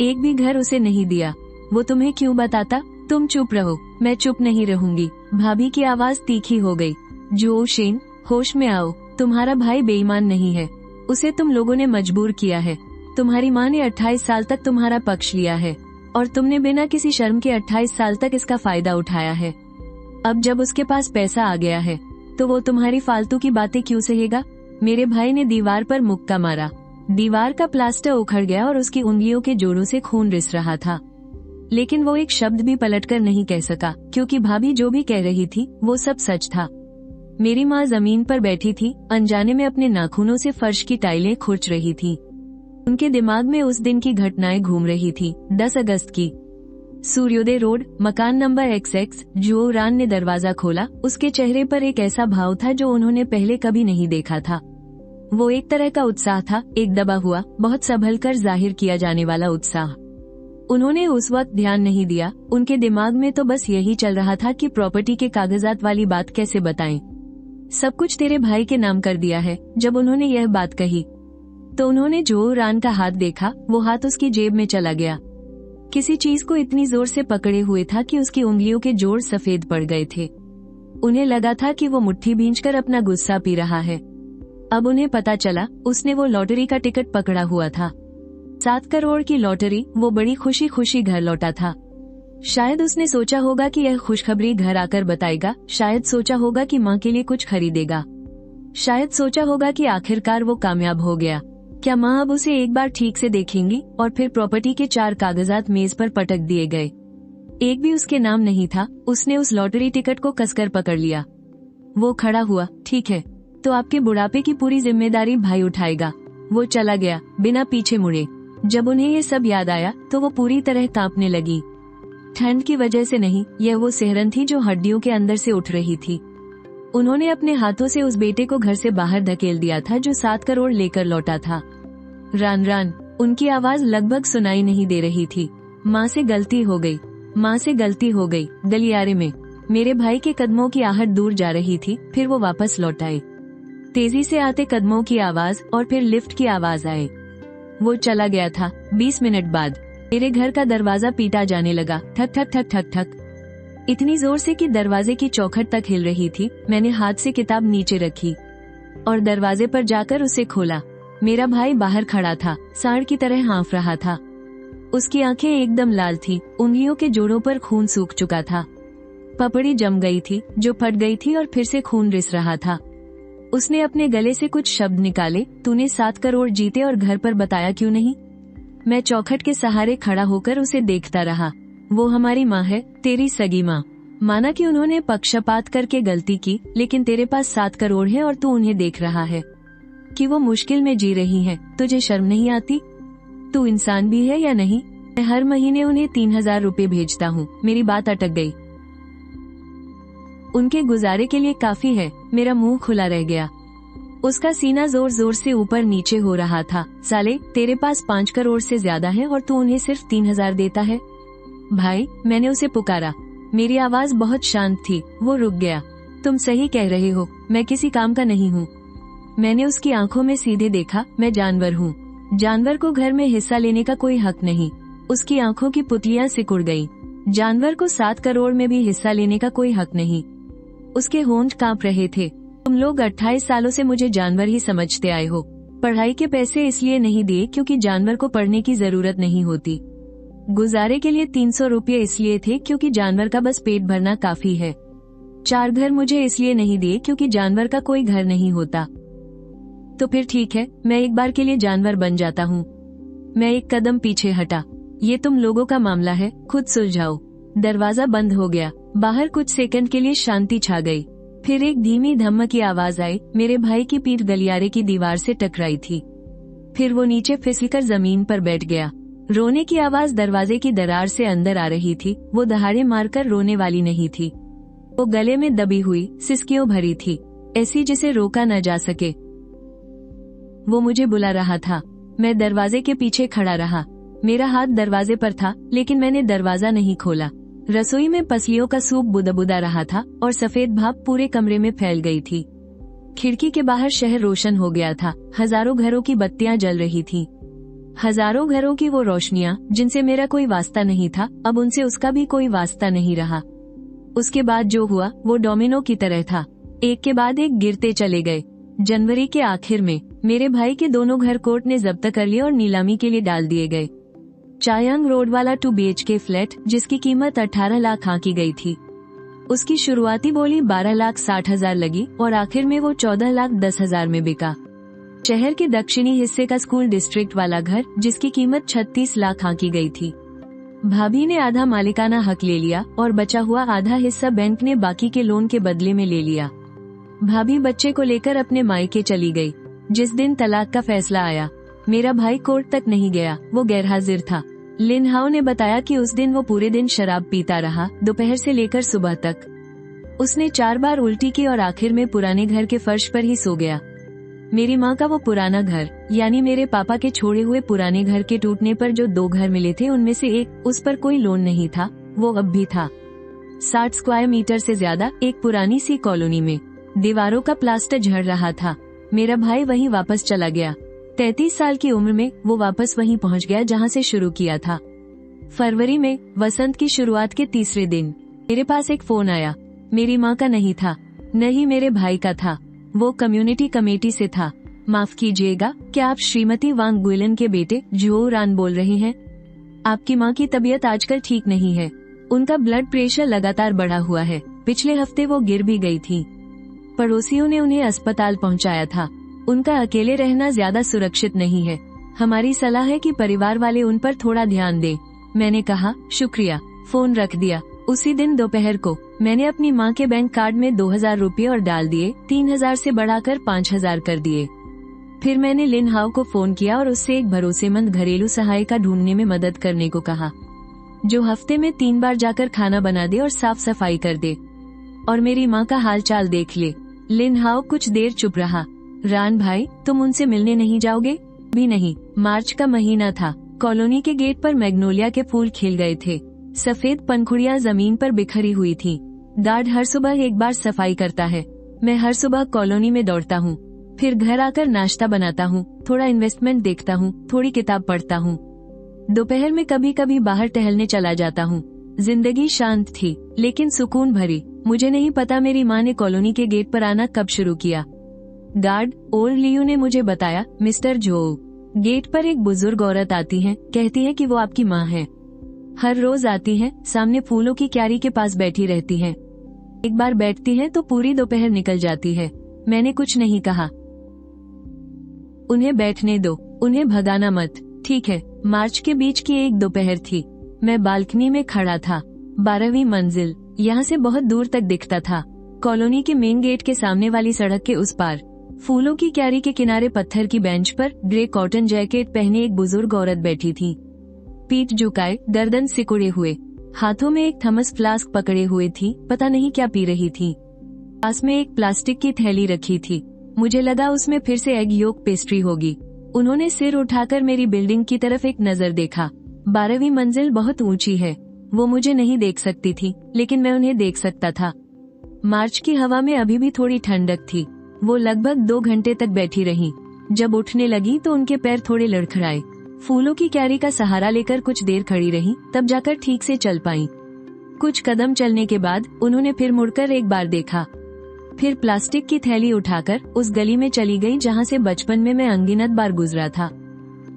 एक भी घर उसे नहीं दिया। वो तुम्हें क्यों बताता? तुम चुप रहो। मैं चुप नहीं रहूंगी। भाभी की आवाज तीखी हो गई। जोशेन, होश में आओ। तुम्हारा भाई बेईमान नहीं है, उसे तुम लोगों ने मजबूर किया है। तुम्हारी माँ ने 28 साल तक तुम्हारा पक्ष लिया है और तुमने बिना किसी शर्म के 28 साल तक इसका फायदा उठाया है। अब जब उसके पास पैसा आ गया है तो वो तुम्हारी फालतू की बातें क्यों सहेगा? मेरे भाई ने दीवार पर मुक्का मारा। दीवार का प्लास्टर उखड़ गया और उसकी उंगलियों के जोड़ों से खून रिस रहा था, लेकिन वो एक शब्द भी पलटकर नहीं कह सका, क्योंकि भाभी जो भी कह रही थी वो सब सच था। मेरी माँ जमीन पर बैठी थी, अनजाने में अपने नाखूनों से फर्श की टाइलें खुरच रही थी। उनके दिमाग में उस दिन की घटनाएं घूम रही थी। 10 अगस्त की सूर्योदय रोड, मकान नंबर XX। जो रान ने दरवाजा खोला, उसके चेहरे पर एक ऐसा भाव था जो उन्होंने पहले कभी नहीं देखा था। वो एक तरह का उत्साह था, एक दबा हुआ, बहुत संभल कर जाहिर किया जाने वाला उत्साह। उन्होंने उस वक्त ध्यान नहीं दिया। उनके दिमाग में तो बस यही चल रहा था कि प्रॉपर्टी के कागजात वाली बात कैसे बताएं। सब कुछ तेरे भाई के नाम कर दिया है। जब उन्होंने यह बात कही तो उन्होंने जो रान का हाथ देखा, वो हाथ उसकी जेब में चला गया। किसी चीज को इतनी जोर से पकड़े हुए था कि उसकी उंगलियों के जोड़ सफेद पड़ गए थे। उन्हें लगा था कि वो मुट्ठी भींचकर अपना गुस्सा पी रहा है। अब उन्हें पता चला, उसने वो लॉटरी का टिकट पकड़ा हुआ था। 7 करोड़ की लॉटरी। वो बड़ी खुशी खुशी घर लौटा था। शायद उसने सोचा होगा कि यह खुशखबरी घर आकर बताएगा। शायद सोचा होगा कि माँ के लिए कुछ खरीदेगा। शायद सोचा होगा कि आखिरकार वो कामयाब हो गया। क्या माँ अब उसे एक बार ठीक से देखेंगी? और फिर प्रॉपर्टी के 4 कागजात मेज पर पटक दिए गए। एक भी उसके नाम नहीं था। उसने उस लॉटरी टिकट को कसकर पकड़ लिया। वो खड़ा हुआ। ठीक है, तो आपके बुढ़ापे की पूरी जिम्मेदारी भाई उठाएगा। वो चला गया बिना पीछे मुड़े। जब उन्हें ये सब याद आया तो वो पूरी तरह कांपने लगी। ठंड की वजह से नहीं, यह वो सिहरन थी जो हड्डियों के अंदर से उठ रही थी। उन्होंने अपने हाथों से उस बेटे को घर से बाहर धकेल दिया था जो 7 करोड़ लेकर लौटा था। रान रान, उनकी आवाज लगभग सुनाई नहीं दे रही थी। माँ से गलती हो गई, माँ से गलती हो गई। गलियारे में मेरे भाई के कदमों की आहट दूर जा रही थी, फिर वो वापस लौट आए। तेजी से आते कदमों की आवाज और फिर लिफ्ट की आवाज आए। वो चला गया था। 20 मिनट बाद मेरे घर का दरवाजा पीटा जाने लगा। ठक ठक ठक ठक ठक, इतनी जोर से कि दरवाजे की चौखट तक हिल रही थी। मैंने हाथ से किताब नीचे रखी और दरवाजे पर जाकर उसे खोला। मेरा भाई बाहर खड़ा था, सांड की तरह हाँफ रहा था। उसकी आंखें एकदम लाल थी, उंगलियों के जोड़ों पर खून सूख चुका था। पपड़ी जम गई थी, जो फट गई थी और फिर से खून रिस रहा था। उसने अपने गले से कुछ शब्द निकाले। तूने 7 करोड़ जीते और घर पर बताया क्यों नहीं? मैं चौखट के सहारे खड़ा होकर उसे देखता रहा। वो हमारी माँ है, तेरी सगी माँ। माना कि उन्होंने पक्षपात करके गलती की, लेकिन तेरे पास 7 करोड़ है और तू उन्हें देख रहा है कि वो मुश्किल में जी रही हैं। तुझे शर्म नहीं आती? तू इंसान भी है या नहीं? मैं हर महीने उन्हें 3000 रुपए भेजता हूँ। मेरी बात अटक गई। उनके गुजारे के लिए काफी है। मेरा मुंह खुला रह गया। उसका सीना जोर जोर से ऊपर नीचे हो रहा था। साले, तेरे पास 5 करोड़ से ज्यादा है और तू उन्हें सिर्फ 3000 देता है। भाई, मैंने उसे पुकारा। मेरी आवाज बहुत शांत थी। वो रुक गया। तुम सही कह रहे हो, मैं किसी काम का नहीं हूँ। मैंने उसकी आंखों में सीधे देखा। मैं जानवर हूँ। जानवर को घर में हिस्सा लेने का कोई हक नहीं। उसकी आंखों की पुतलियां सिकुड़ गईं। जानवर को 7 करोड़ में भी हिस्सा लेने का कोई हक नहीं। उसके होंठ कांप रहे थे। तुम लोग 28 सालों से मुझे जानवर ही समझते आए हो। पढ़ाई के पैसे इसलिए नहीं दिए क्योंकि जानवर को पढ़ने की जरूरत नहीं होती। गुजारे के लिए 300 रुपये इसलिए थे क्योंकि जानवर का बस पेट भरना काफी है। 4 घर मुझे इसलिए नहीं दिए क्योंकि जानवर का कोई घर नहीं होता। तो फिर ठीक है, मैं एक बार के लिए जानवर बन जाता हूँ। मैं एक कदम पीछे हटा। ये तुम लोगों का मामला है, खुद सुलझाओ। दरवाजा बंद हो गया। बाहर कुछ सेकंड के लिए शांति छा गई। फिर एक धीमी धम्म की आवाज आई। मेरे भाई की पीठ गलियारे की दीवार से टकराई थी। फिर वो नीचे फिसलकर जमीन पर बैठ गया। रोने की आवाज दरवाजे की दरार से अंदर आ रही थी। वो दहाड़े मारकर रोने वाली नहीं थी। वो गले में दबी हुई, सिसकियों भरी थी, ऐसी जिसे रोका न जा सके। वो मुझे बुला रहा था। मैं दरवाजे के पीछे खड़ा रहा। मेरा हाथ दरवाजे पर था, लेकिन मैंने दरवाजा नहीं खोला। रसोई में पसलियों का सूप बुदबुदा रहा था और सफेद भाप पूरे कमरे में फैल गई थी। खिड़की के बाहर शहर रोशन हो गया था। हजारों घरों की बत्तियां जल रही थीं। हजारों घरों की वो रोशनियां जिनसे मेरा कोई वास्ता नहीं था, अब उनसे उसका भी कोई वास्ता नहीं रहा। उसके बाद जो हुआ वो डोमिनो की तरह था, एक के बाद एक गिरते चले गए। जनवरी के आखिर में मेरे भाई के दोनों घर कोर्ट ने जब्त कर लिए और नीलामी के लिए डाल दिए गए। चायांग रोड वाला 2 BHK फ्लैट, जिसकी कीमत 18 लाख आंकी गई थी, उसकी शुरुआती बोली 12,60,000 लगी और आखिर में वो 14,10,000 में बिका। शहर के दक्षिणी हिस्से का स्कूल डिस्ट्रिक्ट वाला घर, जिसकी कीमत 36 लाख आंकी गई थी। भाभी ने आधा मालिकाना हक ले लिया और बचा हुआ आधा हिस्सा बैंक ने बाकी के लोन के बदले में ले लिया। भाभी बच्चे को लेकर अपने मायके चली गई। जिस दिन तलाक का फैसला आया, मेरा भाई कोर्ट तक नहीं गया, वो गैरहाजिर था। लिन हाओ ने बताया कि उस दिन वो पूरे दिन शराब पीता रहा, दोपहर से लेकर सुबह तक। उसने 4 बार उल्टी की और आखिर में पुराने घर के फर्श पर ही सो गया। मेरी माँ का वो पुराना घर, यानी मेरे पापा के छोड़े हुए पुराने घर के टूटने पर जो 2 घर मिले थे, उनमें से एक, उस पर कोई लोन नहीं था, वो अब भी था। 60 स्क्वायर मीटर से ज्यादा एक पुरानी सी कॉलोनी में। दीवारों का प्लास्टर झड़ रहा था। मेरा भाई वहीं वापस चला गया। 33 साल की उम्र में वो वापस वहीं पहुंच गया जहां से शुरू किया था। फरवरी में वसंत की शुरुआत के तीसरे दिन मेरे पास एक फोन आया। मेरी माँ का नहीं था, न ही मेरे भाई का था। वो कम्युनिटी कमेटी से था। माफ कीजिएगा, क्या आप श्रीमती वांग गुइलन के बेटे जुओ रान बोल रही हैं? आपकी माँ की तबीयत आजकल ठीक नहीं है। उनका ब्लड प्रेशर लगातार बढ़ा हुआ है। पिछले हफ्ते वो गिर भी गई थी। पड़ोसियों ने उन्हें अस्पताल पहुंचाया था। उनका अकेले रहना ज्यादा सुरक्षित नहीं है। हमारी सलाह है कि परिवार वाले उन पर थोड़ा ध्यान दें। मैंने कहा, शुक्रिया। फोन रख दिया। उसी दिन दोपहर को मैंने अपनी माँ के बैंक कार्ड में 2,000 रुपये और डाल दिए, 3,000 से बढ़ाकर 5,000 कर दिए। फिर मैंने लिन हाओ को फोन किया और उससे एक भरोसेमंद घरेलू सहायिका ढूंढने में मदद करने को कहा, जो हफ्ते में 3 बार जाकर खाना बना दे और साफ सफाई कर दे और मेरी माँ का हाल चाल देख ले। लिन हाओ कुछ देर चुप रहा। रान भाई, तुम उनसे मिलने नहीं जाओगे? भी नहीं। मार्च का महीना था। कॉलोनी के गेट पर मैग्नोलिया के फूल खिल गए थे। सफेद पंखुड़ियां जमीन पर बिखरी हुई थी। गार्ड हर सुबह एक बार सफाई करता है। मैं हर सुबह कॉलोनी में दौड़ता हूँ, फिर घर आकर नाश्ता बनाता हूँ, थोड़ा इन्वेस्टमेंट देखता हूँ, थोड़ी किताब पढ़ता हूँ। दोपहर में कभी कभी बाहर टहलने चला जाता हूँ। जिंदगी शांत थी, लेकिन सुकून भरी। मुझे नहीं पता मेरी माँ ने कॉलोनी के गेट पर आना कब शुरू किया। गार्ड ओल्ड लियू ने मुझे बताया, मिस्टर जो, गेट पर एक बुजुर्ग औरत आती है, कहती है कि वो आपकी माँ है। हर रोज आती है, सामने फूलों की क्यारी के पास बैठी रहती है। एक बार बैठती है तो पूरी दोपहर निकल जाती है। मैंने कुछ नहीं कहा। उन्हें बैठने दो, उन्हें भगाना मत, ठीक है। मार्च के बीच की एक दोपहर थी। मैं बालकनी में खड़ा था। 12वीं मंजिल यहाँ से बहुत दूर तक दिखता था। कॉलोनी के मेन गेट के सामने वाली सड़क के उस पार फूलों की क्यारी के किनारे पत्थर की बेंच पर ग्रे कॉटन जैकेट पहने एक बुजुर्ग औरत बैठी थी। पीठ झुकाए, गर्दन सिकुड़े हुए, हाथों में एक थर्मस फ्लास्क पकड़े हुए थी। पता नहीं क्या पी रही थी। पास में एक प्लास्टिक की थैली रखी थी। मुझे लगा उसमें फिर से एग योक पेस्ट्री होगी। उन्होंने सिर उठाकर मेरी बिल्डिंग की तरफ एक नजर देखा। 12वीं मंजिल बहुत ऊंची है। वो मुझे नहीं देख सकती थी, लेकिन मैं उन्हें देख सकता था। मार्च की हवा में अभी भी थोड़ी ठंडक थी। वो लगभग 2 घंटे तक बैठी रही। जब उठने लगी तो उनके पैर थोड़े लड़खड़ाए। फूलों की क्यारी का सहारा लेकर कुछ देर खड़ी रही, तब जाकर ठीक से चल पाई। कुछ कदम चलने के बाद उन्होंने फिर मुड़कर एक बार देखा, फिर प्लास्टिक की थैली उठाकर उस गली में चली गई जहाँ से बचपन में मैं अनगिनत बार गुजरा था।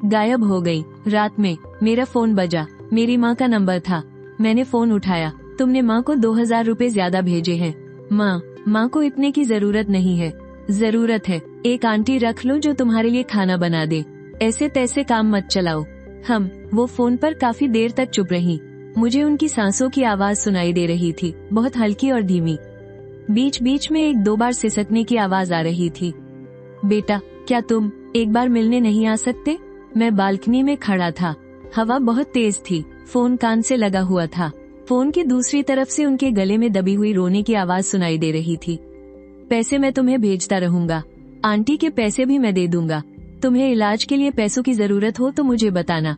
गायब हो गई। रात में मेरा फोन बजा। मेरी माँ का नंबर था। मैंने फोन उठाया। तुमने माँ को 2,000 रुपए ज्यादा भेजे हैं। माँ को इतने की जरूरत नहीं है। जरूरत है एक आंटी रख लो जो तुम्हारे लिए खाना बना दे। ऐसे तैसे काम मत चलाओ। वो फोन पर काफी देर तक चुप रही। मुझे उनकी सांसों की आवाज सुनाई दे रही थी, बहुत हल्की और धीमी। बीच बीच में 1-2 बार सिसकने की आवाज आ रही थी। बेटा, क्या तुम एक बार मिलने नहीं आ सकते? मैं बालकनी में खड़ा था। हवा बहुत तेज थी। फोन कान से लगा हुआ था। फोन की दूसरी तरफ से उनके गले में दबी हुई रोने की आवाज सुनाई दे रही थी। पैसे मैं तुम्हें भेजता रहूंगा। आंटी के पैसे भी मैं दे दूंगा। तुम्हें इलाज के लिए पैसों की जरूरत हो तो मुझे बताना।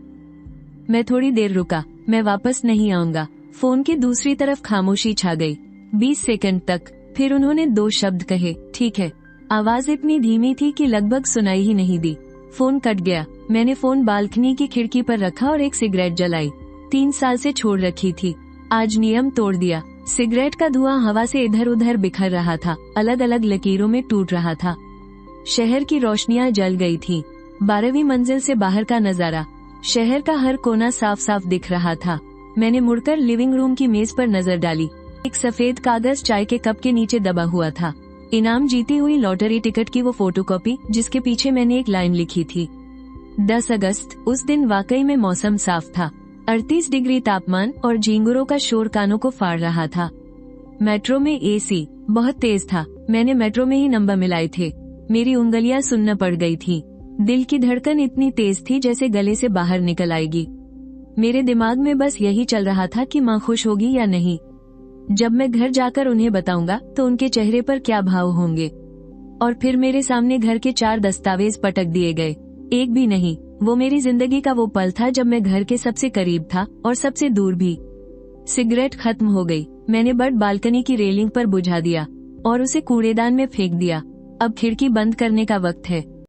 मैं थोड़ी देर रुका, मैं वापस नहीं आऊंगा। फोन की दूसरी तरफ खामोशी छा गई 20 सेकंड तक। फिर उन्होंने 2 शब्द कहे, ठीक है। आवाज इतनी धीमी थी कि लगभग सुनाई ही नहीं दी। फोन कट गया। मैंने फोन बालकनी की खिड़की पर रखा और एक सिगरेट जलाई। 3 साल से छोड़ रखी थी, आज नियम तोड़ दिया। सिगरेट का धुआं हवा से इधर उधर बिखर रहा था, अलग अलग लकीरों में टूट रहा था। शहर की रोशनियां जल गई थी। 12वीं मंजिल से बाहर का नजारा, शहर का हर कोना साफ साफ दिख रहा था। मैंने मुड़कर लिविंग रूम की मेज पर नजर डाली। एक सफेद कागज चाय के कप के नीचे दबा हुआ था। इनाम जीती हुई लॉटरी टिकट की वो फोटोकॉपी जिसके पीछे मैंने एक लाइन लिखी थी। 10 अगस्त, उस दिन वाकई में मौसम साफ था। 38 डिग्री तापमान और झींगुरों का शोर कानों को फाड़ रहा था। मेट्रो में एसी बहुत तेज था। मैंने मेट्रो में ही नंबर मिलाए थे। मेरी उंगलियां सुन्न पड़ गई थी। दिल की धड़कन इतनी तेज थी जैसे गले से बाहर निकल आएगी। मेरे दिमाग में बस यही चल रहा था कि माँ खुश होगी या नहीं। जब मैं घर जाकर उन्हें बताऊंगा तो उनके चेहरे पर क्या भाव होंगे। और फिर मेरे सामने घर के 4 दस्तावेज पटक दिए गए, एक भी नहीं। वो मेरी जिंदगी का वो पल था जब मैं घर के सबसे करीब था और सबसे दूर भी। सिगरेट खत्म हो गई। मैंने बर्ड बालकनी की रेलिंग पर बुझा दिया और उसे कूड़ेदान में फेंक दिया। अब खिड़की बंद करने का वक्त है।